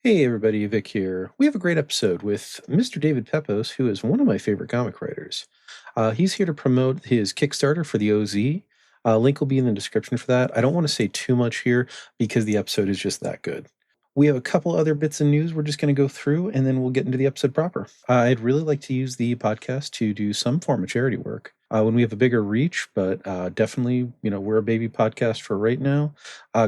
Hey everybody, Vic here. We have a great episode with Mr. David Pepose, who is one of my favorite comic writers. He's here to promote his Kickstarter for the OZ. Link will be in the description for that. I don't want to say too much here because the episode is just that good. We have a couple other bits of news we're just going to go through, and then we'll get into the episode proper. I'd really like to use the podcast to do some form of charity work when we have a bigger reach, but definitely, we're a baby podcast for right now,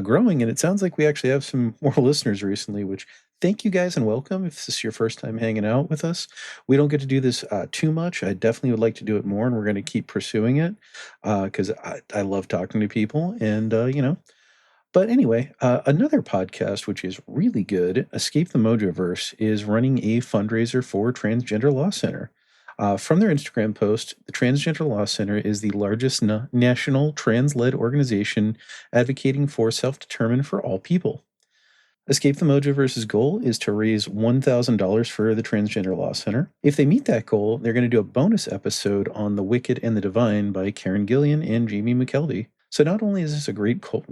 growing, and it sounds like we actually have some more listeners recently, which thank you guys and welcome. If this is your first time hanging out with us, we don't get to do this too much. I definitely would like to do it more, and we're going to keep pursuing it because I love talking to people, and But anyway, another podcast which is really good, Escape the Mojoverse, is running a fundraiser for Transgender Law Center. From their Instagram post, the Transgender Law Center is the largest national trans-led organization advocating for self-determined for all people. Escape the Mojoverse's goal is to raise $1,000 for the Transgender Law Center. If they meet that goal, they're going to do a bonus episode on The Wicked and the Divine by Karen Gillian and Jamie McKelvey. So not only is this a great cause,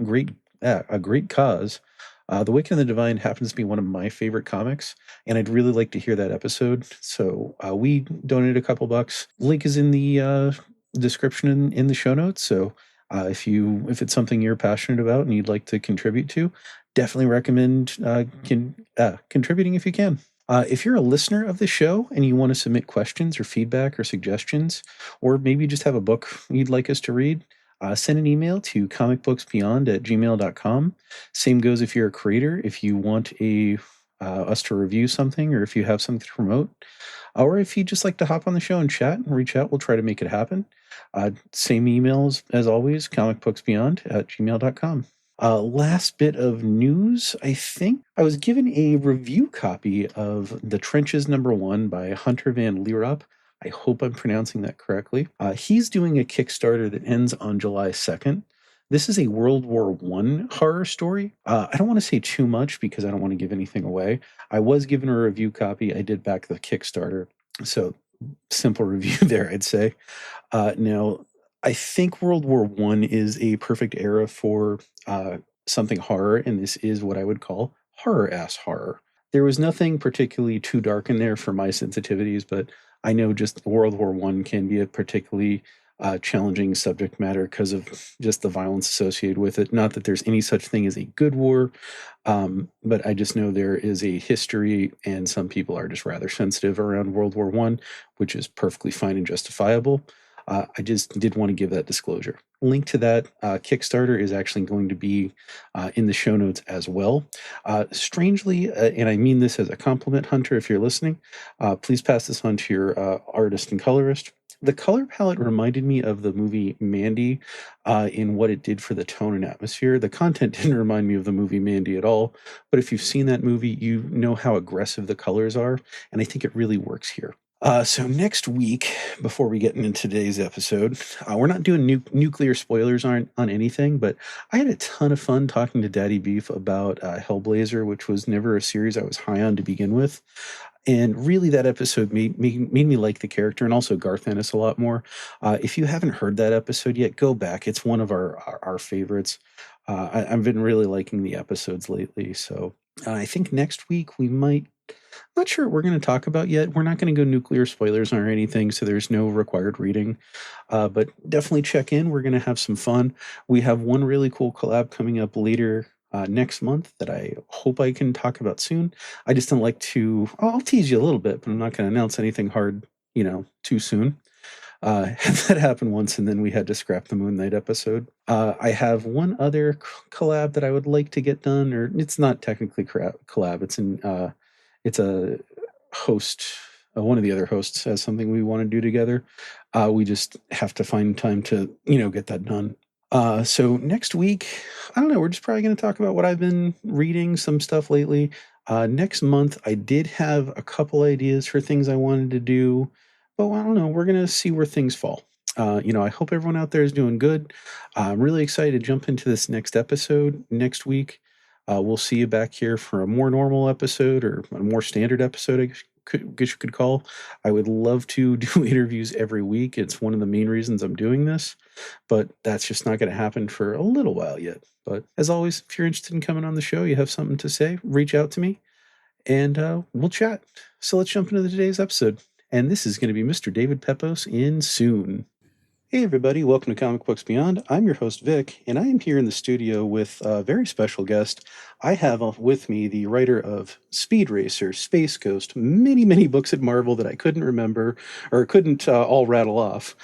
The Wicked and the Divine happens to be one of my favorite comics, and I'd really like to hear that episode. So we donated a couple bucks. Link is in the description in the show notes. So if it's something you're passionate about and you'd like to contribute to, definitely recommend contributing if you can. If you're a listener of the show and you want to submit questions or feedback or suggestions, or maybe just have a book you'd like us to read, send an email to comicbooksbeyond@gmail.com. Same goes if you're a creator. If you want us to review something, or if you have something to promote, or if you just like to hop on the show and chat and reach out, we'll try to make it happen. Same emails as always, comicbooksbeyond@gmail.com. Last bit of news, I think. I was given a review copy of The Trenches #1 by Hunter van Lierop. I hope I'm pronouncing that correctly. He's doing a Kickstarter that ends on July 2nd. This is a World War I horror story. I don't want to say too much because I don't want to give anything away. I was given a review copy. I did back the Kickstarter. So simple review there, I'd say. Now, I think World War I is a perfect era for something horror, and this is what I would call horror-ass horror. There was nothing particularly too dark in there for my sensitivities, but I know just World War I can be a particularly challenging subject matter because of just the violence associated with it. Not that there's any such thing as a good war, but I just know there is a history, and some people are just rather sensitive around World War I, which is perfectly fine and justifiable. I just did want to give that disclosure. Link to that Kickstarter is actually going to be in the show notes as well. Strangely, and I mean this as a compliment, Hunter, if you're listening, please pass this on to your artist and colorist. The color palette reminded me of the movie Mandy in what it did for the tone and atmosphere. The content didn't remind me of the movie Mandy at all, but if you've seen that movie, you know how aggressive the colors are, and I think it really works here. So next week, before we get into today's episode, we're not doing nuclear spoilers on anything, but I had a ton of fun talking to Daddy Beef about Hellblazer, which was never a series I was high on to begin with. And really, that episode made me like the character and also Garth Ennis a lot more. If you haven't heard that episode yet, go back. It's one of our favorites. I've been really liking the episodes lately. So I think next week we might. Not sure what we're going to talk about yet. We're not going to go nuclear spoilers or anything, so there's no required reading. But definitely check in. We're going to have some fun. We have one really cool collab coming up later next month that I hope I can talk about soon. I just don't like to. I'll tease you a little bit, but I'm not going to announce anything hard, too soon. Had that happen once, and then we had to scrap the Moon Knight episode. I have one other collab that I would like to get done, or it's not technically collab. It's a host. One of the other hosts has something we want to do together. We just have to find time to, get that done. So next week, I don't know. We're just probably going to talk about what I've been reading, some stuff lately. Next month, I did have a couple ideas for things I wanted to do, but I don't know. We're going to see where things fall. I hope everyone out there is doing good. I'm really excited to jump into this next episode next week. We'll see you back here for a more normal episode, or a more standard episode, I guess you could call. I would love to do interviews every week. It's one of the main reasons I'm doing this, but that's just not going to happen for a little while yet. But as always, if you're interested in coming on the show, you have something to say, reach out to me. and we'll chat. So let's jump into today's episode. And this is going to be Mr. David Pepose in soon. Hey everybody, welcome to Comic Books Beyond. I'm your host Vic, and I am here in the studio with a very special guest. I have with me the writer of Speed Racer, Space Ghost, many books at Marvel that I couldn't remember or couldn't all rattle off.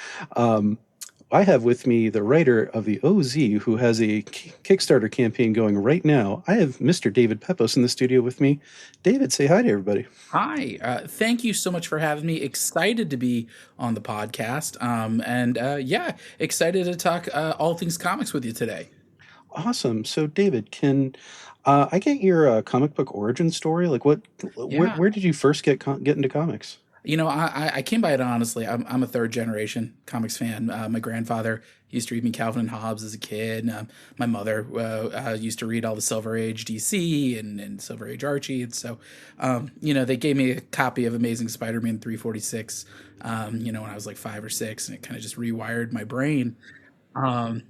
I have with me the writer of the OZ, who has a Kickstarter campaign going right now. I have Mr. David Pepose in the studio with me. David, say hi to everybody. Hi, thank you so much for having me. Excited to be on the podcast, excited to talk all things comics with you today. Awesome. So, David, can I get your comic book origin story? Like, Yeah. where did you first get into comics? I came by it honestly. I'm a third generation comics fan. My grandfather used to read me Calvin and Hobbes as a kid. My mother used to read all the Silver Age DC and Silver Age Archie. And so, they gave me a copy of Amazing Spider-Man 346, when I was like 5 or 6, and it kind of just rewired my brain. I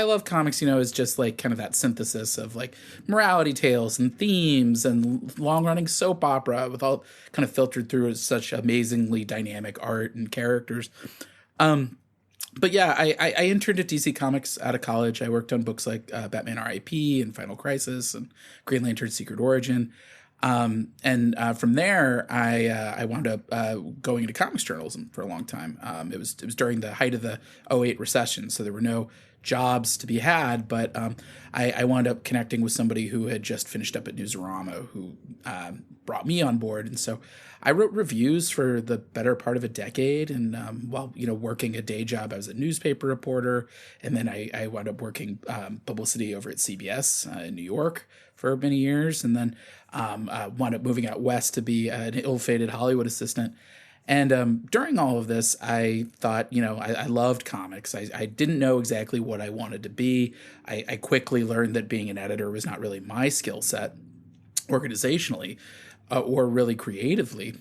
love comics, as just like kind of that synthesis of like morality tales and themes and long running soap opera with all kind of filtered through such amazingly dynamic art and characters. I interned at DC Comics out of college. I worked on books like Batman R.I.P. and Final Crisis and Green Lantern Secret Origin. From there, I wound up going into comics journalism for a long time. It was during the height of the '08 recession, so there were no jobs to be had. But I wound up connecting with somebody who had just finished up at Newsarama, who brought me on board, and so I wrote reviews for the better part of a decade. And while working a day job, I was a newspaper reporter, and then I wound up working publicity over at CBS in New York for many years, and then wound up moving out west to be an ill-fated Hollywood assistant. And during all of this, I thought, I loved comics. I didn't know exactly what I wanted to be. I quickly learned that being an editor was not really my skill set organizationally or really creatively.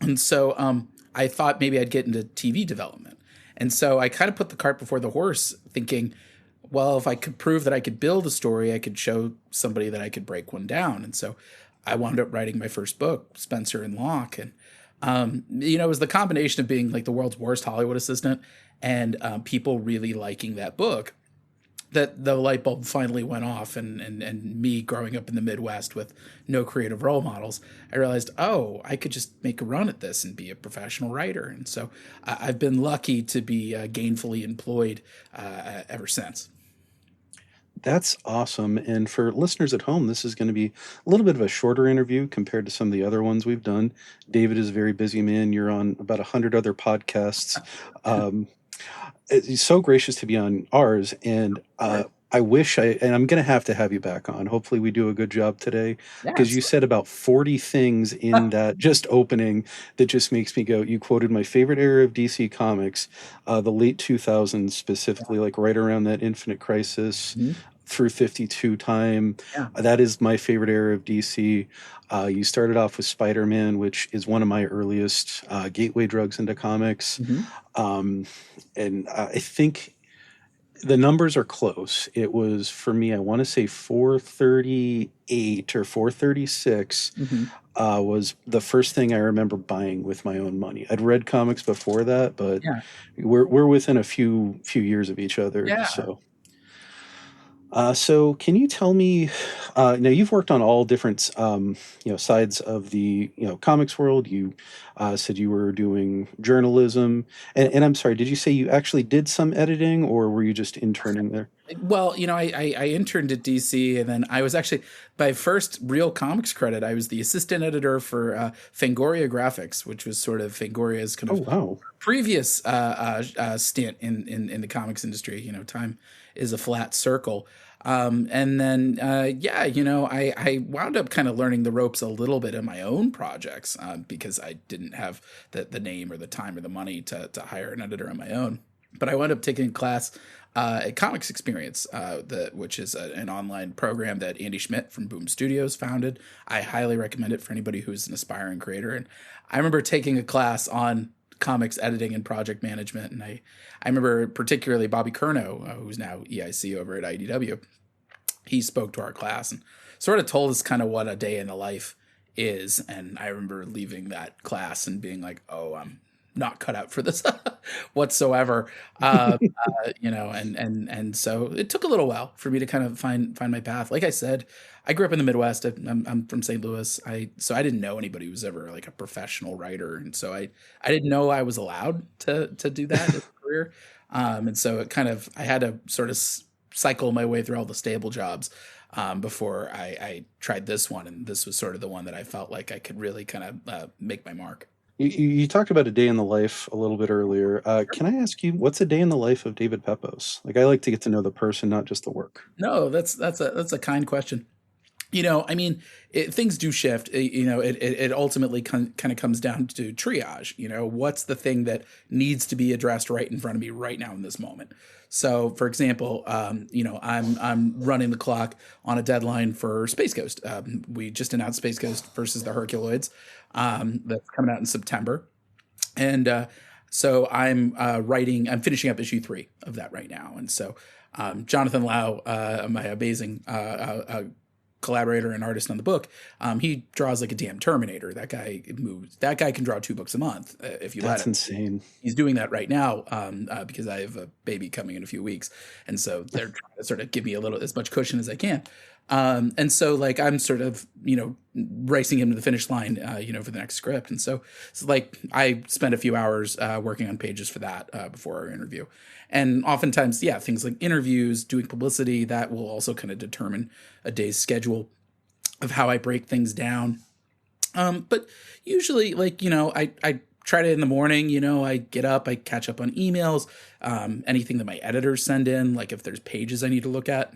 And so I thought maybe I'd get into TV development. And so I kind of put the cart before the horse, thinking, well, if I could prove that I could build a story, I could show somebody that I could break one down. And so I wound up writing my first book, Spencer and Locke. And, it was the combination of being like the world's worst Hollywood assistant and people really liking that book that the light bulb finally went off. And me growing up in the Midwest with no creative role models, I realized, I could just make a run at this and be a professional writer. And so I've been lucky to be gainfully employed ever since. That's awesome. And for listeners at home, this is going to be a little bit of a shorter interview compared to some of the other ones we've done. David is a very busy man. You're on about 100 other podcasts. He's so gracious to be on ours. And I wish and I'm going to have you back on. Hopefully we do a good job today, because you said about 40 things in that just opening that just makes me go. You quoted my favorite era of DC Comics, the late 2000s, specifically, like right around that Infinite Crisis through 52 time. That is my favorite era of DC. You started off with Spider-Man, which is one of my earliest gateway drugs into comics. And I think the numbers are close. It was, for me, I want to say 438 or 436 was the first thing I remember buying with my own money. I'd read comics before that, but we're within a few years of each other. So can you tell me, now you've worked on all different, sides of the, comics world. You said you were doing journalism, and I'm sorry, did you say you actually did some editing, or were you just interning there? Well, I interned at DC, and then I was actually, my first real comics credit, I was the assistant editor for Fangoria Graphics, which was sort of Fangoria's kind of previous stint in the comics industry. Time is a flat circle. And then, I wound up kind of learning the ropes a little bit in my own projects because I didn't have the name or the time or the money to hire an editor on my own. But I wound up taking a class at Comics Experience, which is an online program that Andy Schmidt from Boom Studios founded. I highly recommend it for anybody who's an aspiring creator. And I remember taking a class on comics editing and project management. And I remember particularly Bobby Curnow, who's now EIC over at IDW. He spoke to our class and sort of told us kind of what a day in the life is. And I remember leaving that class and being like, oh, I'm not cut out for this whatsoever. And so it took a little while for me to kind of find my path. Like I said, I grew up in the Midwest. I'm from St. Louis. So I didn't know anybody who was ever like a professional writer, and so I didn't know I was allowed to do that as a career. And so it kind of, I had to sort of cycle my way through all the stable jobs before I tried this one, and this was sort of the one that I felt like I could really kind of make my mark. You talked about a day in the life a little bit earlier. Can I ask you, what's a day in the life of David Pepose? Like, I like to get to know the person, not just the work. No, that's a kind question. I mean, things do shift. It ultimately kind of comes down to triage. What's the thing that needs to be addressed right in front of me right now in this moment? So, for example, I'm running the clock on a deadline for Space Ghost. We just announced Space Ghost versus the Herculoids. That's coming out in September, and so I'm finishing up issue 3 of that right now, and so Jonathan Lau, my amazing collaborator and artist on the book, he draws like a damn Terminator. That guy moves. That guy can draw 2 books a month if you let him. That's insane. He's doing that right now because I have a baby coming in a few weeks, and so they're trying to sort of give me as much cushion as I can. And so like I'm sort of racing him to the finish line for the next script, and so it's like I spend a few hours working on pages for that before our interview. And oftentimes, things like interviews, doing publicity, that will also kind of determine a day's schedule of how I break things down. But usually, I try to in the morning, I get up, I catch up on emails, anything that my editors send in, like if there's pages I need to look at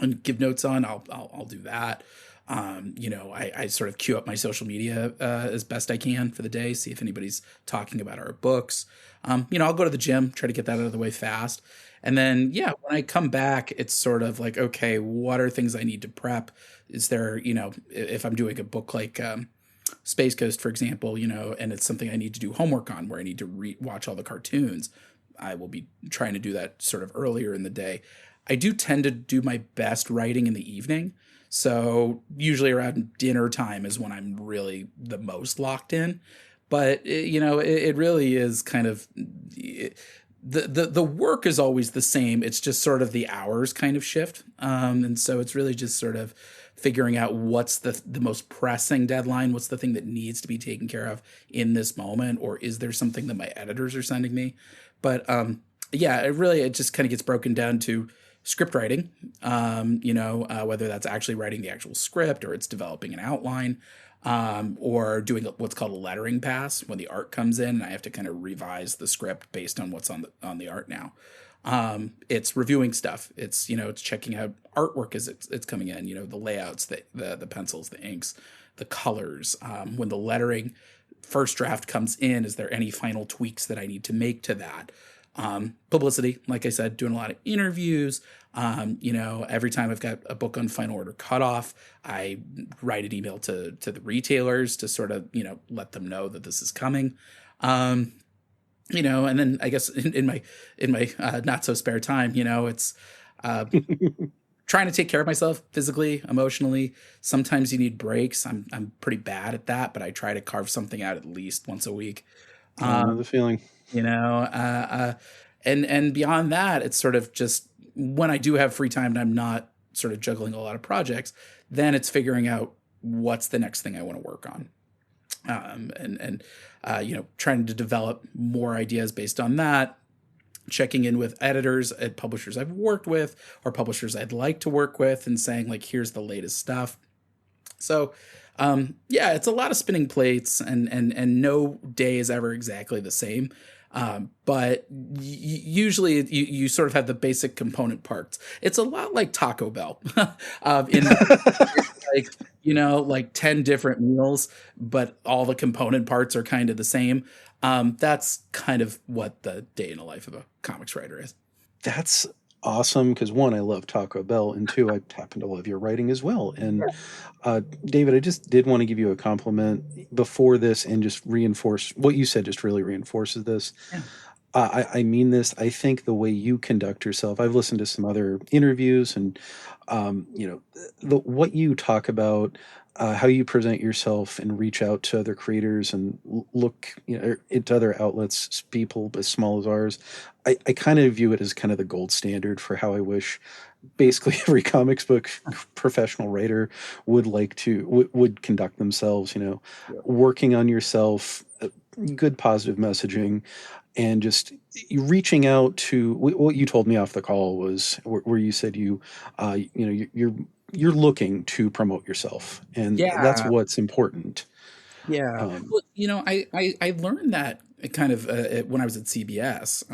and give notes on, I'll do that. I sort of queue up my social media as best I can for the day, see if anybody's talking about our books. I'll go to the gym, try to get that out of the way fast. And then, when I come back, it's sort of like, okay, what are things I need to prep? Is there, if I'm doing a book like Space Coast, for example, and it's something I need to do homework on where I need to watch all the cartoons, I will be trying to do that sort of earlier in the day. I do tend to do my best writing in the evening. So usually around dinner time is when I'm really the most locked in. But, it really is kind of the work is always the same. It's just sort of the hours kind of shift. And so it's really just sort of figuring out what's the most pressing deadline, what's the thing that needs to be taken care of in this moment, or is there something that my editors are sending me? But it just kind of gets broken down to script writing, whether that's actually writing the actual script or it's developing an outline, or doing what's called a lettering pass when the art comes in and I have to kind of revise the script based on what's on the art now. It's reviewing stuff. It's, it's checking out artwork as it's coming in, the layouts, the pencils, the inks, the colors. When the lettering first draft comes in, is there any final tweaks that I need to make to that? Publicity, like I said, doing a lot of interviews. Every time I've got a book on final order cutoff, I write an email to the retailers to sort of, let them know that this is coming. And then I guess in my not so spare time, it's trying to take care of myself physically, emotionally. Sometimes you need breaks. I'm pretty bad at that, but I try to carve something out at least once a week. I know the feeling. And beyond that, it's sort of just when I do have free time and I'm not sort of juggling a lot of projects, then it's figuring out what's the next thing I want to work on. Trying to develop more ideas based on that, checking in with editors at publishers I've worked with or publishers I'd like to work with and saying like, here's the latest stuff. So, it's a lot of spinning plates and no day is ever exactly the same. But usually you sort of have the basic component parts. It's a lot like Taco Bell, like 10 different meals, but all the component parts are kind of the same. That's kind of what the day in the life of a comics writer is. That's awesome because 1, I love Taco Bell, and 2, I happen to love your writing as well. And David, I just did want to give you a compliment before this and just reinforce what you said. Just really reinforces this. I mean this. I think the way you conduct yourself, I've listened to some other interviews, and you know, what you talk about, how you present yourself and reach out to other creators and look, into other outlets, people as small as ours. I kind of view it as kind of the gold standard for how I wish basically every comics book professional writer would like to would conduct themselves. Yeah. Working on yourself, good positive messaging, and just reaching out to what you told me off the call was where you said you're looking to promote yourself, and that's Yeah. what's important. Yeah. um Well, I learned that kind of when I was at CBS.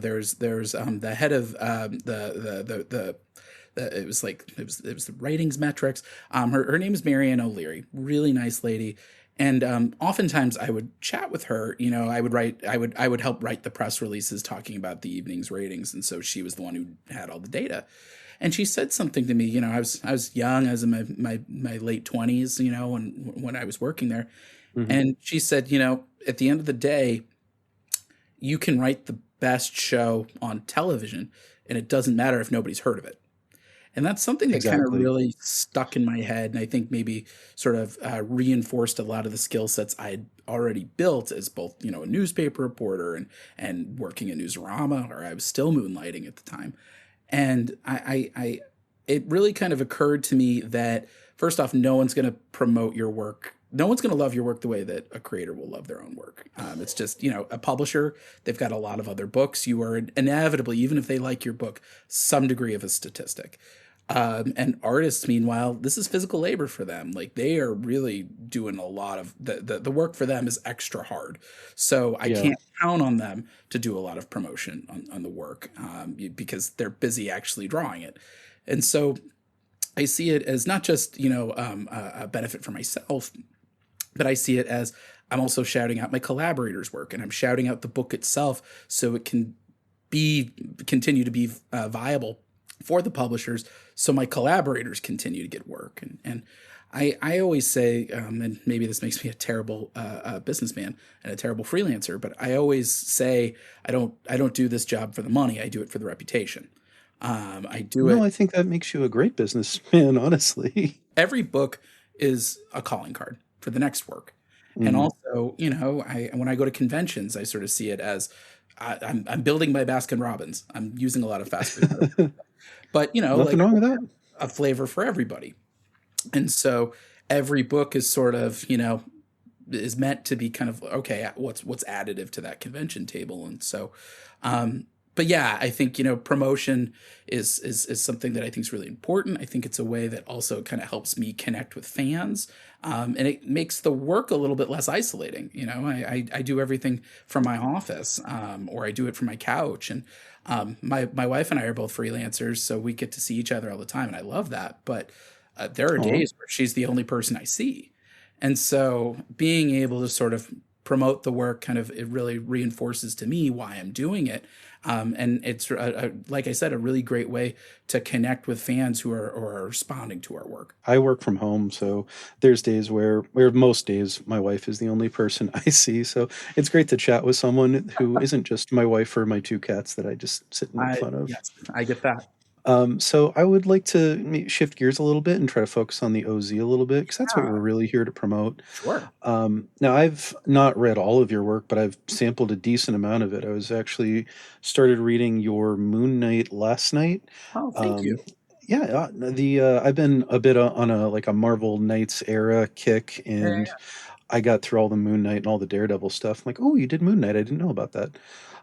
There's the head of it was like it was the ratings metrics. Her name is Marianne O'Leary, really nice lady. And oftentimes I would chat with her. I would help write the press releases talking about the evening's ratings, and so she was the one who had all the data. And she said something to me. I was young, I was in my late 20s. When I was working there, mhm. and she said, at the end of the day, you can write the best show on television, and it doesn't matter if nobody's heard of it. And that's something that kind of Exactly. really stuck in my head, and I think maybe sort of reinforced a lot of the skill sets I had already built as both, a newspaper reporter and working at Newsarama, or I was still moonlighting at the time. And it really kind of occurred to me that first off, no one's going to promote your work. No one's going to love your work the way that a creator will love their own work. It's just, a publisher, they've got a lot of other books. You are inevitably, even if they like your book, some degree of a statistic. And artists, meanwhile, this is physical labor for them. Like, they are really doing a lot of the work for them is extra hard. So I Yeah. can't count on them to do a lot of promotion on the work, because they're busy actually drawing it. And so I see it as not just, a benefit for myself, but I see it as I'm also shouting out my collaborators' work, and I'm shouting out the book itself so it can continue to be viable for the publishers, so my collaborators continue to get work. And I always say, and maybe this makes me a terrible businessman and a terrible freelancer, but I always say I don't do this job for the money. I do it for the reputation. I do No, it. I think that makes you a great businessman, honestly. Every book is a calling card for the next work. And Mhm. also, when I go to conventions, I sort of see it as I'm building my Baskin Robbins. I'm using a lot of fast food metaphors, but Nothing like, wrong with that. a flavor for everybody. And so every book is sort of, is meant to be kind of, okay, what's additive to that convention table. And so, but yeah, I think, promotion is something that I think is really important. I think it's a way that also kind of helps me connect with fans. And it makes the work a little bit less isolating. I do everything from my office, or I do it from my couch. And my wife and I are both freelancers, so we get to see each other all the time, and I love that. But there are Oh, days where she's the only person I see, and so being able to sort of promote the work, kind of, it really reinforces to me why I'm doing it. And it's like I said, a really great way to connect with fans who are responding to our work. I work from home, so there's days where most days my wife is the only person I see. So it's great to chat with someone who isn't just my wife or my two cats that I just sit and make I fun of. Yes, I get that. So I would like to shift gears a little bit and try to focus on the OZ a little bit, because that's what Yeah, we're really here to promote. sure. Now, I've not read all of your work, but I've sampled a decent amount of it. I was actually started reading your Moon Knight last night. Oh, thank you. Um, yeah, the I've been a bit on a like a Marvel Knights era kick, Yeah, and I got through all the Moon Knight and all the Daredevil stuff. I'm like, oh, you did Moon Knight? I didn't know about that.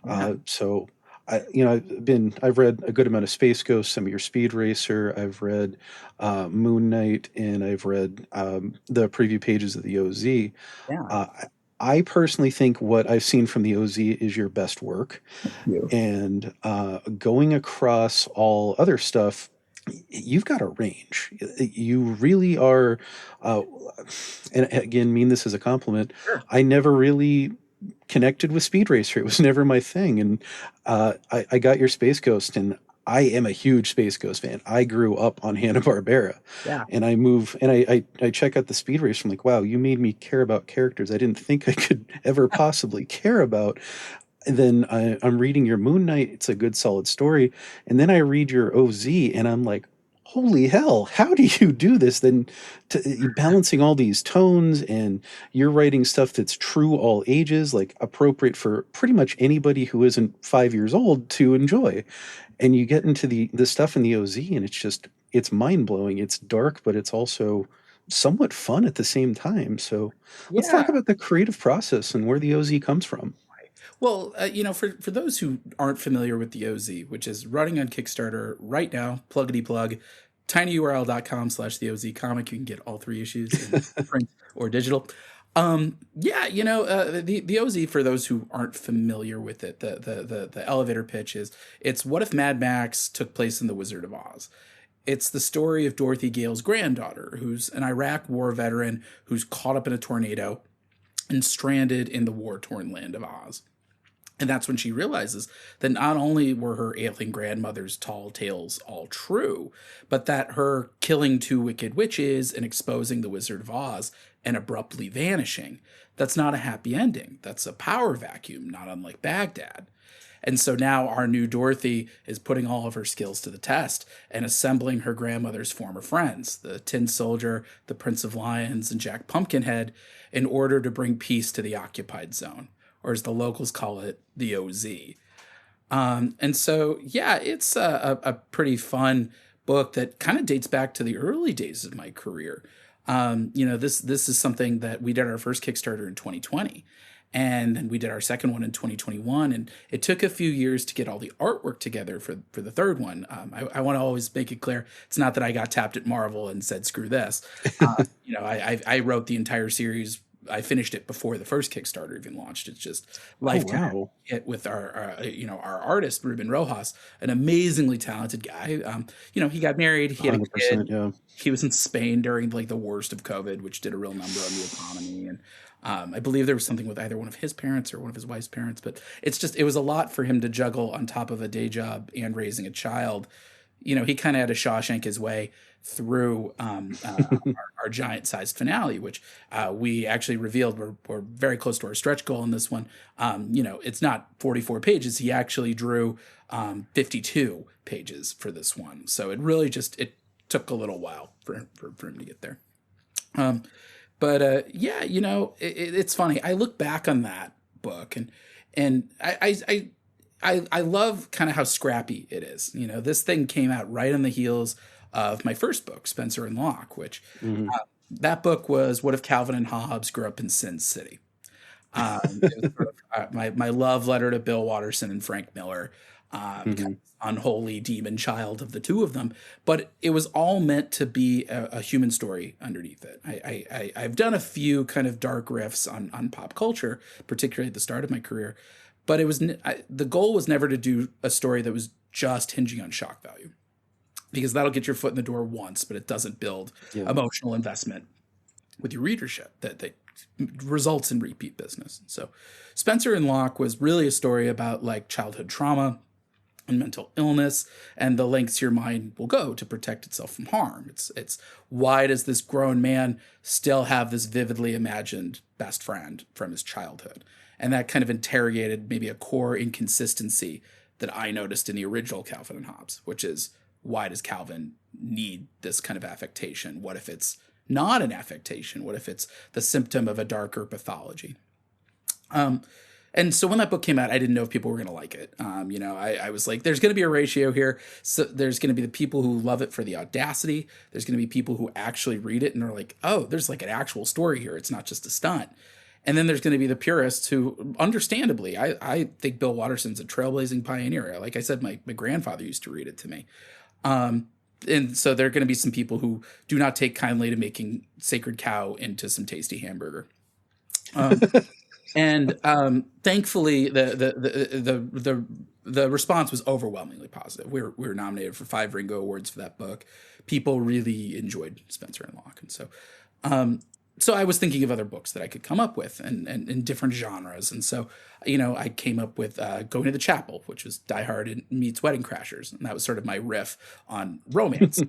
yeah, So I've read a good amount of Space Ghost, some of your Speed Racer. I've read Moon Knight, and I've read the preview pages of the OZ. yeah. Uh, I personally think what I've seen from the OZ is your best work, Thank you. and going across all other stuff, you've got a range. You really are, uh, and again, mean this as a compliment. Sure. I never really connected with Speed Racer. It was never my thing. And I got your Space Ghost, and I am a huge Space Ghost fan. I grew up on Hanna-Barbera, Yeah. and I move and I check out the Speed Racer. I'm like, wow, you made me care about characters I didn't think I could ever possibly care about. then I'm reading your Moon Knight. It's a good, solid story. And then I read your OZ, and I'm like, holy hell, how do you do this? Then you're balancing all these tones, and you're writing stuff that's true all ages, like appropriate for pretty much anybody who isn't 5 years old to enjoy. And you get into the stuff in the OZ, and it's mind blowing. It's dark, but it's also somewhat fun at the same time. So let's Yeah. talk about the creative process and where the OZ comes from. Well, for those who aren't familiar with the OZ, which is running on Kickstarter right now, pluggity plug, tinyurl.com/the OZ comic. You can get all 3 issues in print or digital. The OZ, for those who aren't familiar with it, the elevator pitch is, it's what if Mad Max took place in the Wizard of Oz. It's the story of Dorothy Gale's granddaughter, who's an Iraq war veteran who's caught up in a tornado and stranded in the war-torn land of Oz. And that's when she realizes that not only were her ailing grandmother's tall tales all true, but that her killing 2 wicked witches and exposing the Wizard of Oz and abruptly vanishing, that's not a happy ending. That's a power vacuum, not unlike Baghdad. And so now our new Dorothy is putting all of her skills to the test and assembling her grandmother's former friends, the Tin Soldier, the Prince of Lions, and Jack Pumpkinhead, in order to bring peace to the occupied zone, or as the locals call it, the OZ. And so, yeah, it's a pretty fun book that kind of dates back to the early days of my career. This is something that we did our first Kickstarter in 2020. And then we did our second one in 2021. And it took a few years to get all the artwork together for the third one. I want to always make it clear, it's not that I got tapped at Marvel and said, screw this. I wrote the entire series. I finished it before the first Kickstarter even launched. It's just life hit with our artist, Ruben Rojas, an amazingly talented guy. He got married. He had a kid. Yeah. He was in Spain during like the worst of COVID, which did a real number on the economy. And I believe there was something with either one of his parents or one of his wife's parents. But it was a lot for him to juggle on top of a day job and raising a child. He kind of had to Shawshank his way through our giant-sized finale, which we actually revealed we're very close to our stretch goal in this one. It's not 44 pages. He actually drew 52 pages for this one. So it really it took a little while for him to get there. It's funny. I look back on that book and I love kind of how scrappy it is. This thing came out right on the heels of my first book, Spencer and Locke, which that book was what if Calvin and Hobbes grew up in Sin City. It was sort of, my love letter to Bill Watterson and Frank Miller, kind of unholy demon child of the two of them. But it was all meant to be a human story underneath it. I've done a few kind of dark riffs on pop culture, particularly at the start of my career. But the goal was never to do a story that was just hinging on shock value, because that'll get your foot in the door once, but it doesn't build emotional investment with your readership that results in repeat business. So Spencer and Locke was really a story about like childhood trauma and mental illness and the lengths your mind will go to protect itself from harm. It's why does this grown man still have this vividly imagined best friend from his childhood? And that kind of interrogated maybe a core inconsistency that I noticed in the original Calvin and Hobbes, which is, why does Calvin need this kind of affectation? What if it's not an affectation? What if it's the symptom of a darker pathology? And so when that book came out, I didn't know if people were going to like it. I was like, there's going to be a ratio here. So there's going to be the people who love it for the audacity. There's going to be people who actually read it and are like, oh, there's like an actual story here. It's not just a stunt. And then there's going to be the purists who, understandably, I think Bill Watterson's a trailblazing pioneer. Like I said, my grandfather used to read it to me. And so there are going to be some people who do not take kindly to making Sacred Cow into some tasty hamburger. Thankfully, the response was overwhelmingly positive. We were nominated for 5 Ringo Awards for that book. People really enjoyed Spencer and Locke, and so I was thinking of other books that I could come up with and in different genres. And so, I came up with Going to the Chapel, which was Die Hard meets Wedding Crashers. And that was sort of my riff on romance.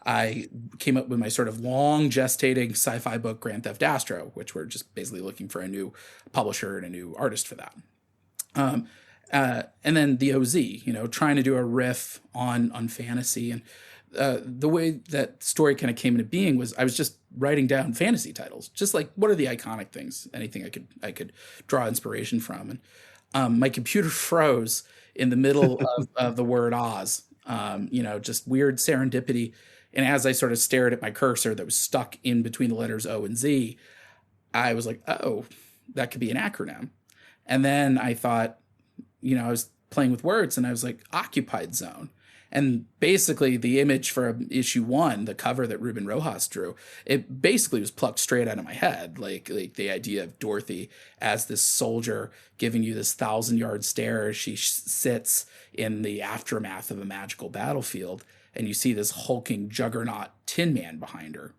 I came up with my sort of long gestating sci-fi book, Grand Theft Astro, which we're just basically looking for a new publisher and a new artist for that. Um, and then the OZ, trying to do a riff on fantasy. And the way that story kind of came into being was I was just writing down fantasy titles, just like what are the iconic things, anything I could draw inspiration from. And my computer froze in the middle of the word Oz, just weird serendipity. And as I sort of stared at my cursor that was stuck in between the letters O and Z, I was like, oh, that could be an acronym. And then I thought, I was playing with words and I was like, occupied zone. And basically the image for issue 1, the cover that Ruben Rojas drew, it basically was plucked straight out of my head. Like the idea of Dorothy as this soldier giving you this 1,000-yard stare as she sits in the aftermath of a magical battlefield. And you see this hulking juggernaut Tin Man behind her.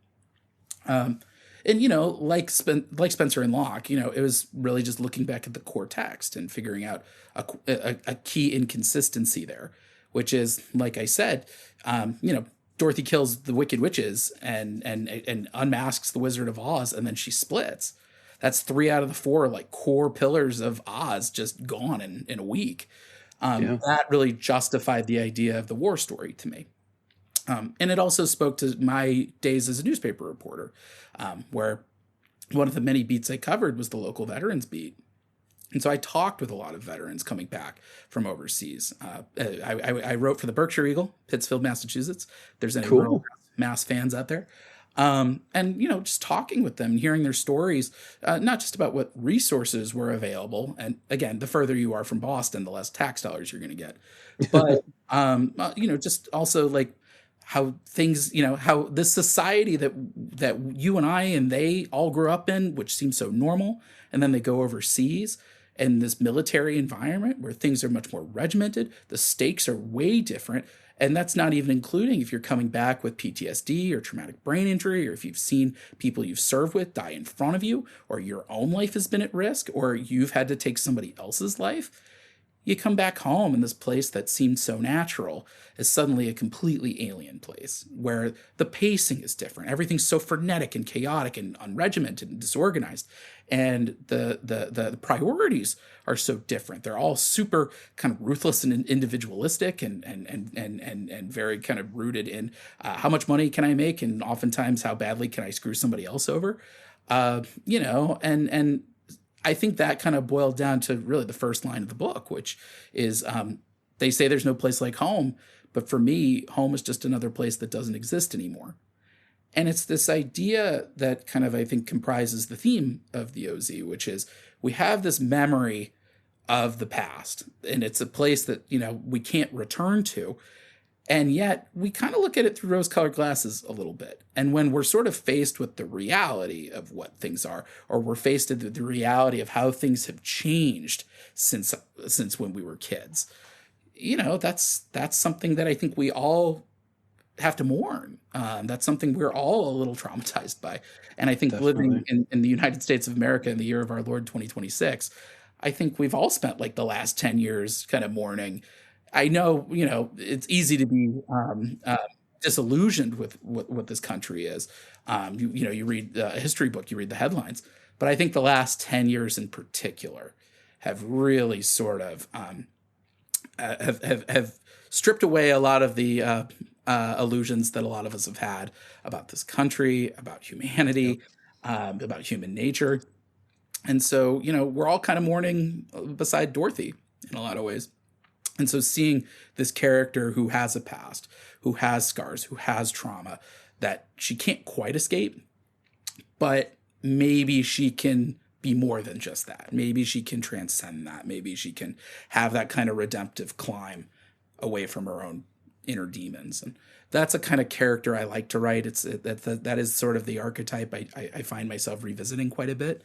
And, like Spencer and Locke, it was really just looking back at the core text and figuring out a key inconsistency there, which is, like I said, Dorothy kills the Wicked Witches and unmasks the Wizard of Oz, and then she splits. That's 3 out of the 4 like core pillars of Oz just gone in a week. That really justified the idea of the war story to me. And it also spoke to my days as a newspaper reporter, where one of the many beats I covered was the local veterans beat. And so I talked with a lot of veterans coming back from overseas. I wrote for the Berkshire Eagle, Pittsfield, Massachusetts. If there's any real Mass fans out there. And, just talking with them, hearing their stories, not just about what resources were available. And again, the further you are from Boston, the less tax dollars you're going to get. But, just also like how things, how this society that you and I and they all grew up in, which seems so normal, and then they go overseas and this military environment where things are much more regimented, the stakes are way different. And that's not even including if you're coming back with PTSD or traumatic brain injury, or if you've seen people you've served with die in front of you, or your own life has been at risk, or you've had to take somebody else's life. You come back home and this place that seemed so natural is suddenly a completely alien place where the pacing is different. Everything's so frenetic and chaotic and unregimented and disorganized. And the priorities are so different. They're all super kind of ruthless and individualistic and very kind of rooted in how much money can I make, and oftentimes how badly can I screw somebody else over, and I think that kind of boiled down to really the first line of the book, which is they say there's no place like home. But for me, home is just another place that doesn't exist anymore. And it's this idea that kind of, I think, comprises the theme of the OZ, which is we have this memory of the past, and it's a place that, we can't return to. And yet we kind of look at it through rose-colored glasses a little bit. And when we're sort of faced with the reality of what things are, or we're faced with the reality of how things have changed since when we were kids, that's something that I think we all have to mourn. That's something we're all a little traumatized by. And I think living in the United States of America in the year of our Lord 2026, I think we've all spent like the last 10 years kind of mourning. I know, it's easy to be disillusioned with what this country is. You read a history book, you read the headlines, but I think the last 10 years in particular have really sort of have stripped away a lot of the illusions that a lot of us have had about this country, about humanity, about human nature. And so, we're all kind of mourning beside Dorothy in a lot of ways. And so seeing this character who has a past, who has scars, who has trauma that she can't quite escape, but maybe she can be more than just that. Maybe she can transcend that. Maybe she can have that kind of redemptive climb away from her own inner demons. And that's a kind of character I like to write. That is sort of the archetype I find myself revisiting quite a bit.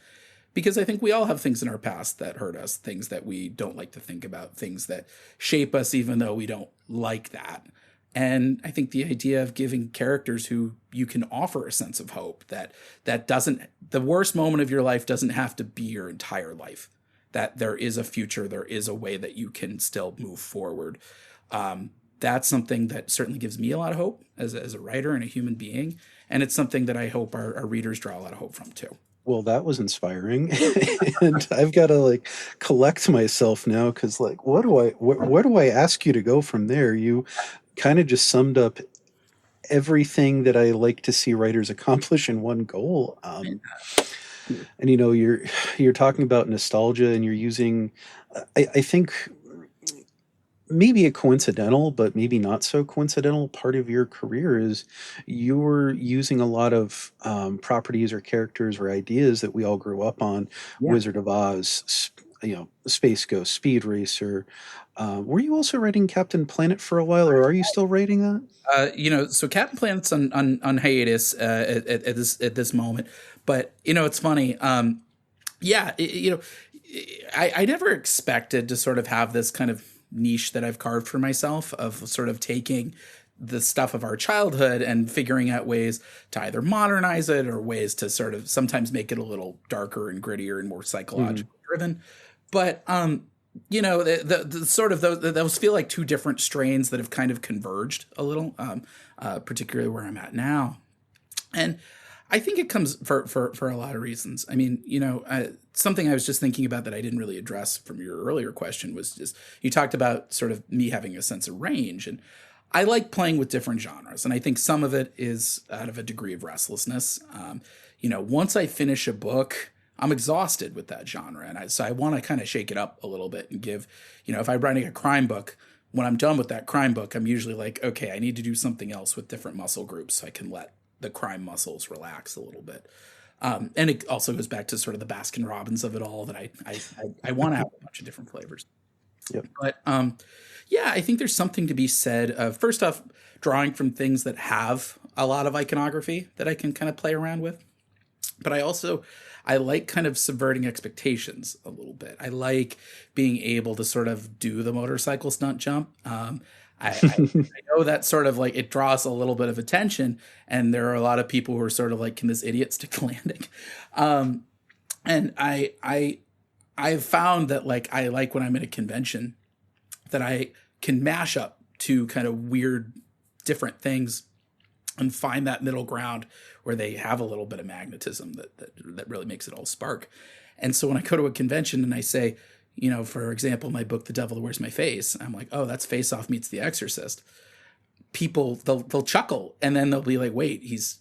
Because I think we all have things in our past that hurt us, things that we don't like to think about, things that shape us even though we don't like that. And I think the idea of giving characters who you can offer a sense of hope, that doesn't, the worst moment of your life doesn't have to be your entire life, that there is a future, there is a way that you can still move forward, that that's something that certainly gives me a lot of hope as a writer and a human being. And it's something that I hope our readers draw a lot of hope from too. Well, that was inspiring, and I've got to like collect myself now because like, where do I ask you to go from there? You kind of just summed up everything that I like to see writers accomplish in one goal. And you know, you're talking about nostalgia, and you're using, I think maybe a coincidental, but maybe not so coincidental part of your career is you're using a lot of properties or characters or ideas that we all grew up on. Yeah. Wizard of Oz, Space Ghost, Speed Racer. Were you also writing Captain Planet for a while, or are you still writing that? So Captain Planet's on hiatus at this moment, but it's funny. I never expected to sort of have this kind of niche that I've carved for myself of sort of taking the stuff of our childhood and figuring out ways to either modernize it or ways to sort of sometimes make it a little darker and grittier and more psychologically driven. But the sort of those feel like two different strains that have kind of converged a little, particularly where I'm at now. And I think it comes for a lot of reasons. I mean, something I was just thinking about that I didn't really address from your earlier question was just, you talked about sort of me having a sense of range, and I like playing with different genres. And I think some of it is out of a degree of restlessness. Once I finish a book, I'm exhausted with that genre. And so I want to kind of shake it up a little bit and give, if I'm writing a crime book, when I'm done with that crime book, I'm usually like, okay, I need to do something else with different muscle groups so I can let the crime muscles relax a little bit. And it also goes back to sort of the Baskin Robbins of it all, that I want to have a bunch of different flavors. Yep. But I think there's something to be said of, first off, drawing from things that have a lot of iconography that I can kind of play around with. But I like kind of subverting expectations a little bit. I like being able to sort of do the motorcycle stunt jump. I know that sort of like it draws a little bit of attention, and there are a lot of people who are sort of like, can this idiot stick the landing? And I've found that like I like when I'm at a convention that I can mash up two kind of weird different things and find that middle ground where they have a little bit of magnetism that really makes it all spark. And so when I go to a convention and I say, for example, my book, The Devil That Wears My Face, I'm like, oh, that's Face Off meets The Exorcist. People, they'll chuckle, and then they'll be like, wait, he's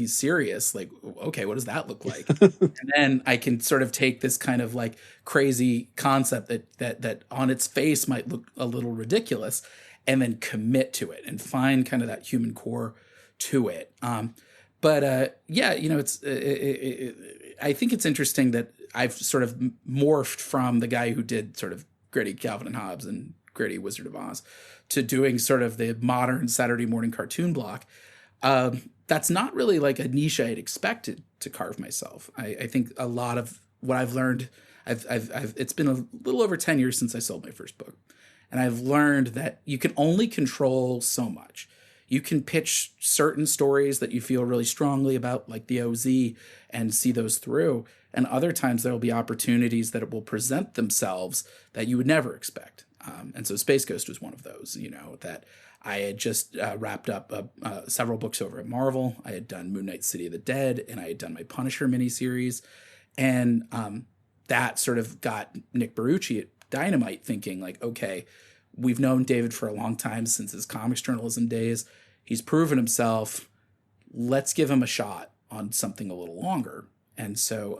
serious. Like, okay, what does that look like? And then I can sort of take this kind of like crazy concept that on its face might look a little ridiculous, and then commit to it and find kind of that human core to it. I think it's interesting that I've sort of morphed from the guy who did sort of gritty Calvin and Hobbes and gritty Wizard of Oz to doing sort of the modern Saturday morning cartoon block. That's not really like a niche I had expected to carve myself. I think a lot of what I've learned, it's been a little over 10 years since I sold my first book. And I've learned that you can only control so much. You can pitch certain stories that you feel really strongly about, like the OZ, and see those through. And other times there will be opportunities that will present themselves that you would never expect. And so Space Ghost was one of those, that I had just wrapped up several books over at Marvel. I had done Moon Knight City of the Dead, and I had done my Punisher miniseries. And that sort of got Nick Barucci at Dynamite thinking like, okay, we've known David for a long time since his comics journalism days. He's proven himself. Let's give him a shot on something a little longer. And so,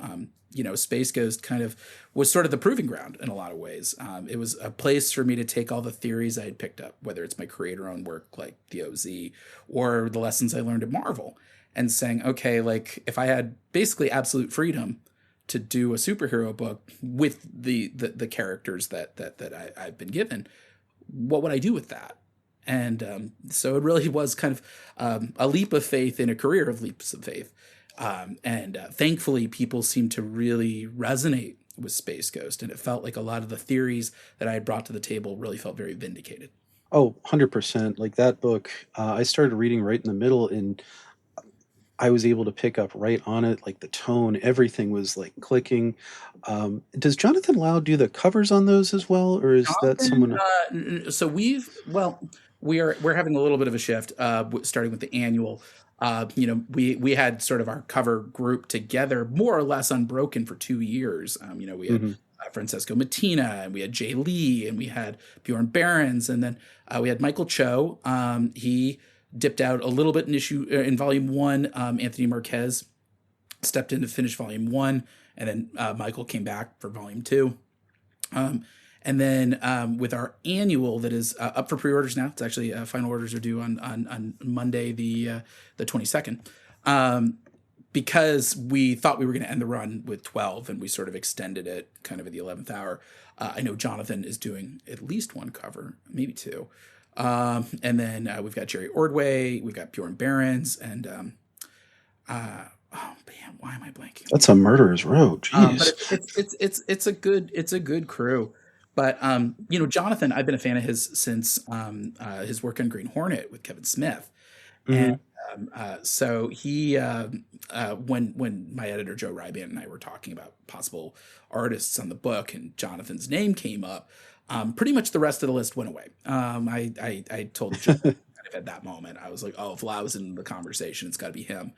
Space Ghost kind of was sort of the proving ground in a lot of ways. It was a place for me to take all the theories I had picked up, whether it's my creator-owned work like the OZ or the lessons I learned at Marvel, and saying, okay, like if I had basically absolute freedom to do a superhero book with the characters that I've been given, what would I do with that? And so it really was kind of a leap of faith in a career of leaps of faith. Thankfully, people seemed to really resonate with Space Ghost, and it felt like a lot of the theories that I had brought to the table really felt very vindicated. Oh, 100%. Like that book, I started reading right in the middle, and I was able to pick up right on it. Like the tone, everything was like clicking. Does Jonathan Lau do the covers on those as well, or is that someone? So we're having a little bit of a shift, starting with the annual. We had sort of our cover group together more or less unbroken for 2 years. We had Mhm. Francesco Mattina, and we had Jay Lee, and we had Bjorn Behrens, and then we had Michael Cho. He dipped out a little bit in volume one. Anthony Marquez stepped in to finish volume one, and then Michael came back for volume two. And then with our annual that is up for pre-orders now, it's actually final orders are due on Monday the 22nd. Because we thought we were going to end the run with 12, and we sort of extended it kind of at the 11th hour. I know Jonathan is doing at least one cover, maybe two. And then we've got Jerry Ordway, we've got Bjorn Behrens, and oh man, why am I blanking? That's a murderer's row. Jeez. But it's a good crew. But Jonathan, I've been a fan of his since his work on Green Hornet with Kevin Smith, and so he when my editor Joe Ryban and I were talking about possible artists on the book, and Jonathan's name came up, pretty much the rest of the list went away. I told Joe kind of at that moment, I was like, oh, if Lau was in the conversation, it's got to be him.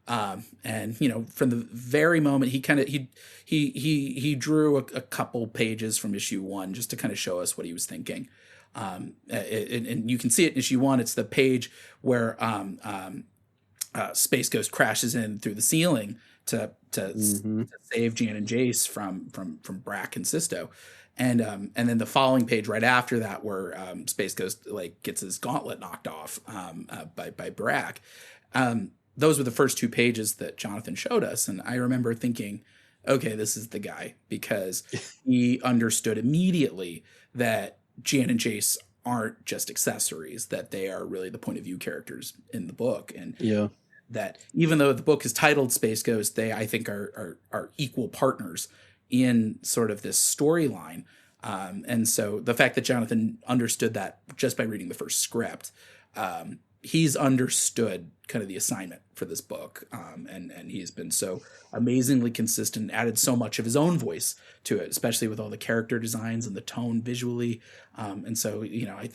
And from the very moment he drew a couple pages from issue one just to kind of show us what he was thinking. And you can see it in issue one. It's the page where Space Ghost crashes in through the ceiling to save Jan and Jace from Brack and Sisto. And then the following page right after that, where Space Ghost gets his gauntlet knocked off by Brack. Those were the first two pages that Jonathan showed us. And I remember thinking, okay, this is the guy, because he understood immediately that Jan and Jace aren't just accessories, that they are really the point of view characters in the book. And that even though the book is titled Space Ghost, they, I think, are equal partners in sort of this storyline. And so the fact that Jonathan understood that just by reading the first script, he's understood kind of the assignment for this book. And he's been so amazingly consistent, added so much of his own voice to it, especially with all the character designs and the tone visually. And so,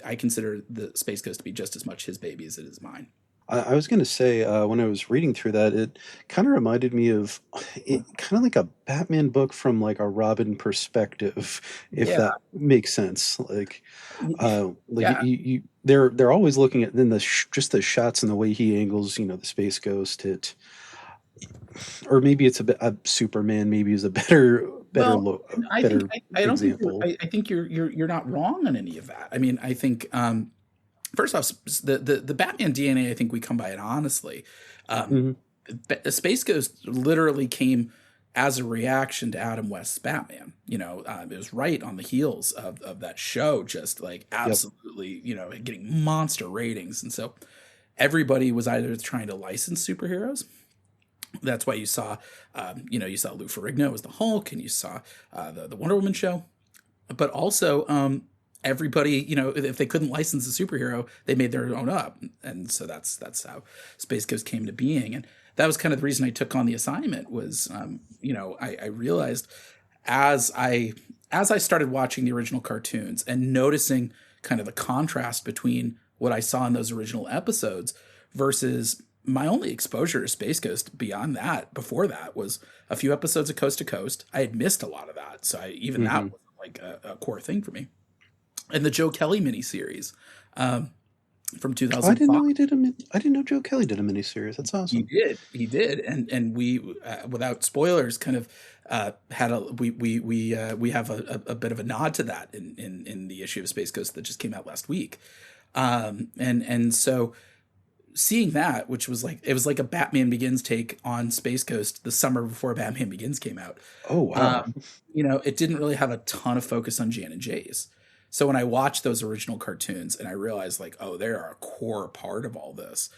I consider the Space Ghost to be just as much his baby as it is mine. I was going to say, when I was reading through that, it kind of reminded me of kind of like a Batman book from like a Robin perspective, if that makes sense. They're always looking at then just the shots and the way he angles, the Space Ghost. Or maybe it's a Superman. Maybe is a better look. I think you're not wrong on any of that. I mean, I think. First off, the Batman DNA, I think we come by it honestly. Space Ghost literally came as a reaction to Adam West's Batman. It was right on the heels of that show, just absolutely, getting monster ratings. And so everybody was either trying to license superheroes. That's why you saw, you saw Lou Ferrigno as the Hulk, and you saw the Wonder Woman show. But also, everybody, if they couldn't license a superhero, they made their own up. And so that's how Space Ghost came to being. And that was kind of the reason I took on the assignment was, I realized as I started watching the original cartoons and noticing kind of the contrast between what I saw in those original episodes versus my only exposure to Space Ghost beyond that, before that, was a few episodes of Coast to Coast. I had missed a lot of that. So that wasn't like a core thing for me. And the Joe Kelly miniseries from 2005. I didn't know he did I didn't know Joe Kelly did a miniseries. That's awesome. He did, and we, without spoilers, kind of had we have a bit of a nod to that in the issue of Space Ghost that just came out last week, and so seeing that, which was it was like a Batman Begins take on Space Ghost the summer before Batman Begins came out. Oh wow! It didn't really have a ton of focus on Jan and Jace. So when I watched those original cartoons and I realized they're a core part of all this,